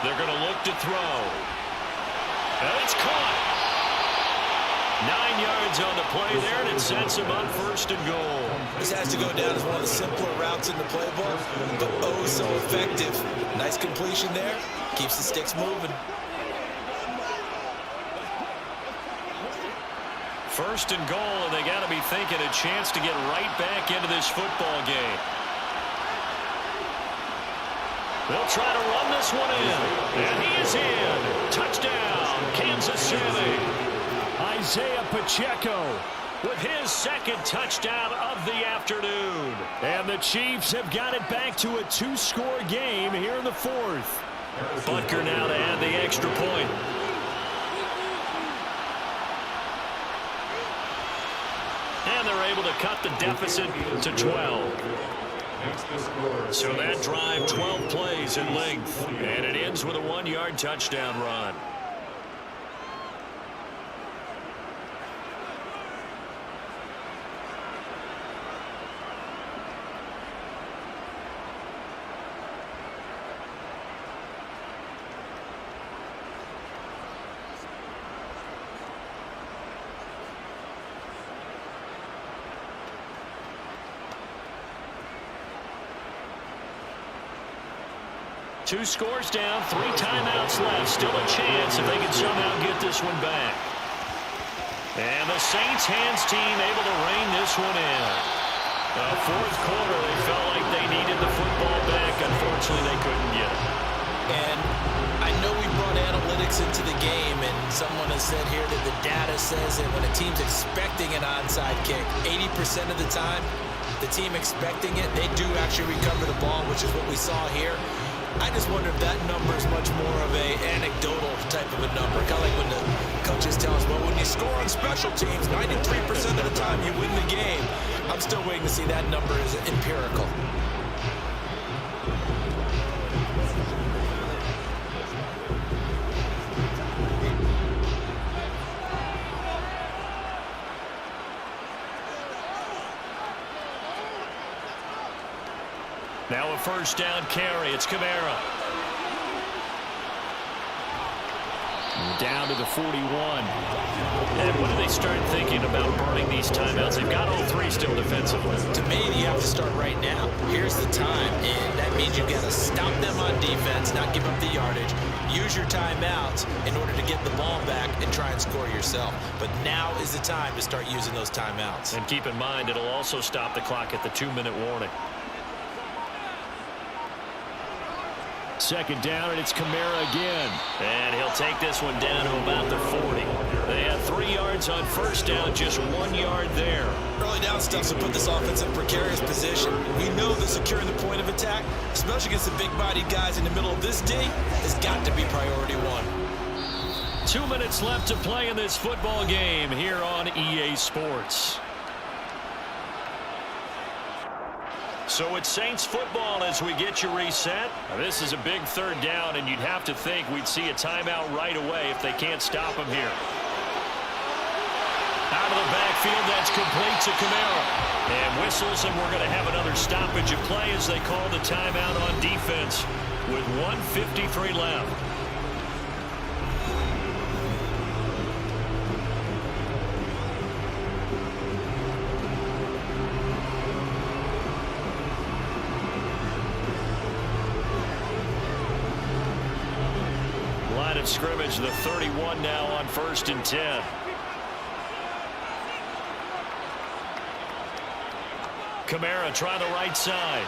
They're going to look to throw. And it's caught. 9 yards on the play there, and it sets him up 1st and goal. This has to go down as one of the simpler routes in the playbook, but oh so effective. Nice completion there. Keeps the sticks moving. 1st and goal, and they got to be thinking a chance to get right back into this football game. They'll try to run this one in, and he is in. Touchdown, Kansas City. Isaiah Pacheco with his 2nd touchdown of the afternoon. And the Chiefs have got it back to a 2-score game here in the 4th. Butker now to add the extra point. And they're able to cut the deficit to 12. So that drive, 12 plays in length. And it ends with a 1-yard touchdown run. Two scores down, 3 timeouts left. Still a chance if they can somehow get this one back. And the Saints hands team able to rein this one in. The 4th quarter, they felt like they needed the football back. Unfortunately, they couldn't get it. And I know we brought analytics into the game, and someone has said here that the data says that when a team's expecting an onside kick, 80% of the time, the team expecting it, they do actually recover the ball, which is what we saw here. I just wonder if that number is much more of a anecdotal type of a number. Kind of like when the coaches tell us, well, when you score on special teams, 93% of the time you win the game. I'm still waiting to see that number as empirical. Now a first down carry. It's Kamara. Down to the 41. And when do they start thinking about burning these timeouts? They've got all 3 still defensively. To me, you have to start right now. Here's the time, and that means you've got to stop them on defense, not give up the yardage. Use your timeouts in order to get the ball back and try and score yourself. But now is the time to start using those timeouts. And keep in mind, it'll also stop the clock at the 2-minute warning. Second down, and it's Kamara again. And he'll take this one down to about the 40. They had 3 yards on first down, just 1 yard there. Early down stuff to put this offense in a precarious position. We know that securing the point of attack, especially against the big-bodied guys in the middle of this D, has got to be priority one. 2 minutes left to play in this football game here on EA Sports. So it's Saints football as we get you reset. Now, this is a big third down, and you'd have to think we'd see a timeout right away if they can't stop him here. Out of the backfield, that's complete to Kamara. And whistles, and we're going to have another stoppage of play as they call the timeout on defense with 1:53 left. Line of scrimmage, the 31 now on 1st and 10. Kamara try the right side.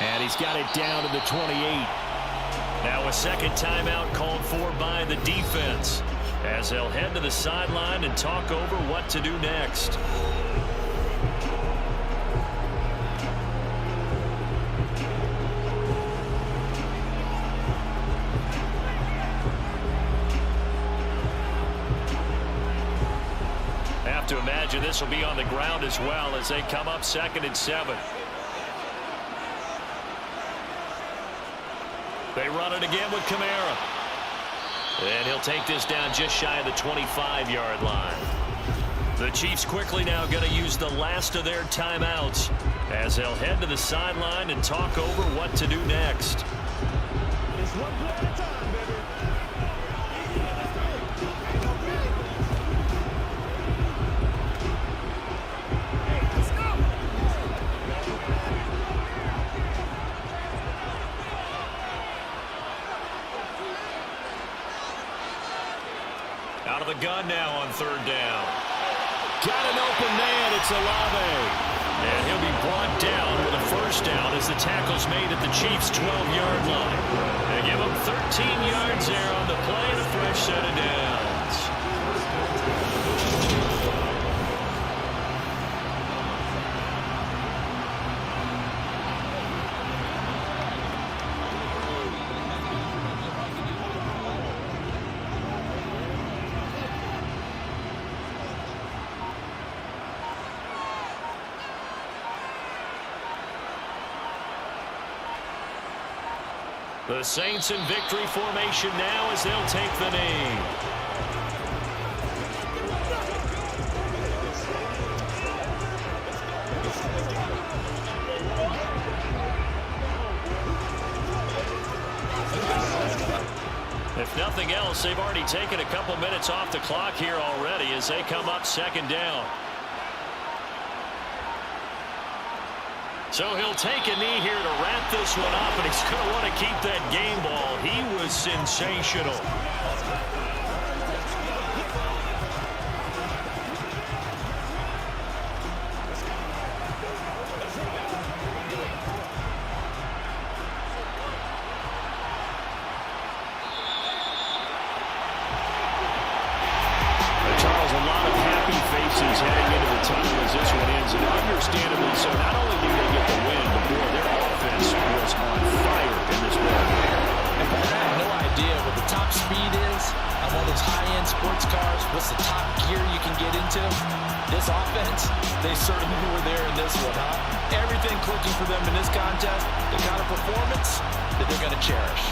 And he's got it down to the 28. Now a second timeout called for by the defense as they'll head to the sideline and talk over what to do next. Have to imagine this will be on the ground as well as they come up 2nd and 7. They run it again with Kamara. And he'll take this down just shy of the 25-yard line. The Chiefs quickly now going to use the last of their timeouts as they'll head to the sideline and talk over what to do next. It's one play at a time, baby. Out of the gun now on 3rd down. Got an open man. It's Olave. And he'll be brought down with a 1st down as the tackle's made at the Chiefs' 12-yard line. They give him 13 yards there on the play and a fresh set of downs. The Saints in victory formation now as they'll take the knee. If nothing else, they've already taken a couple minutes off the clock here already as they come up 2nd down. So he'll take a knee here to wrap this one up, and he's going to want to keep that game ball. He was sensational. Charles, a lot of happy faces heading into the tunnel as this one ends, and understandably so. Not only did they get the win, but boy, their offense was on fire in this ball game. I have no idea what the top speed is on one of those high-end sports cars. What's the top gear you can get into? This offense, they certainly were there in this one, huh? Everything clicking for them in this contest, the kind of performance that they're going to cherish.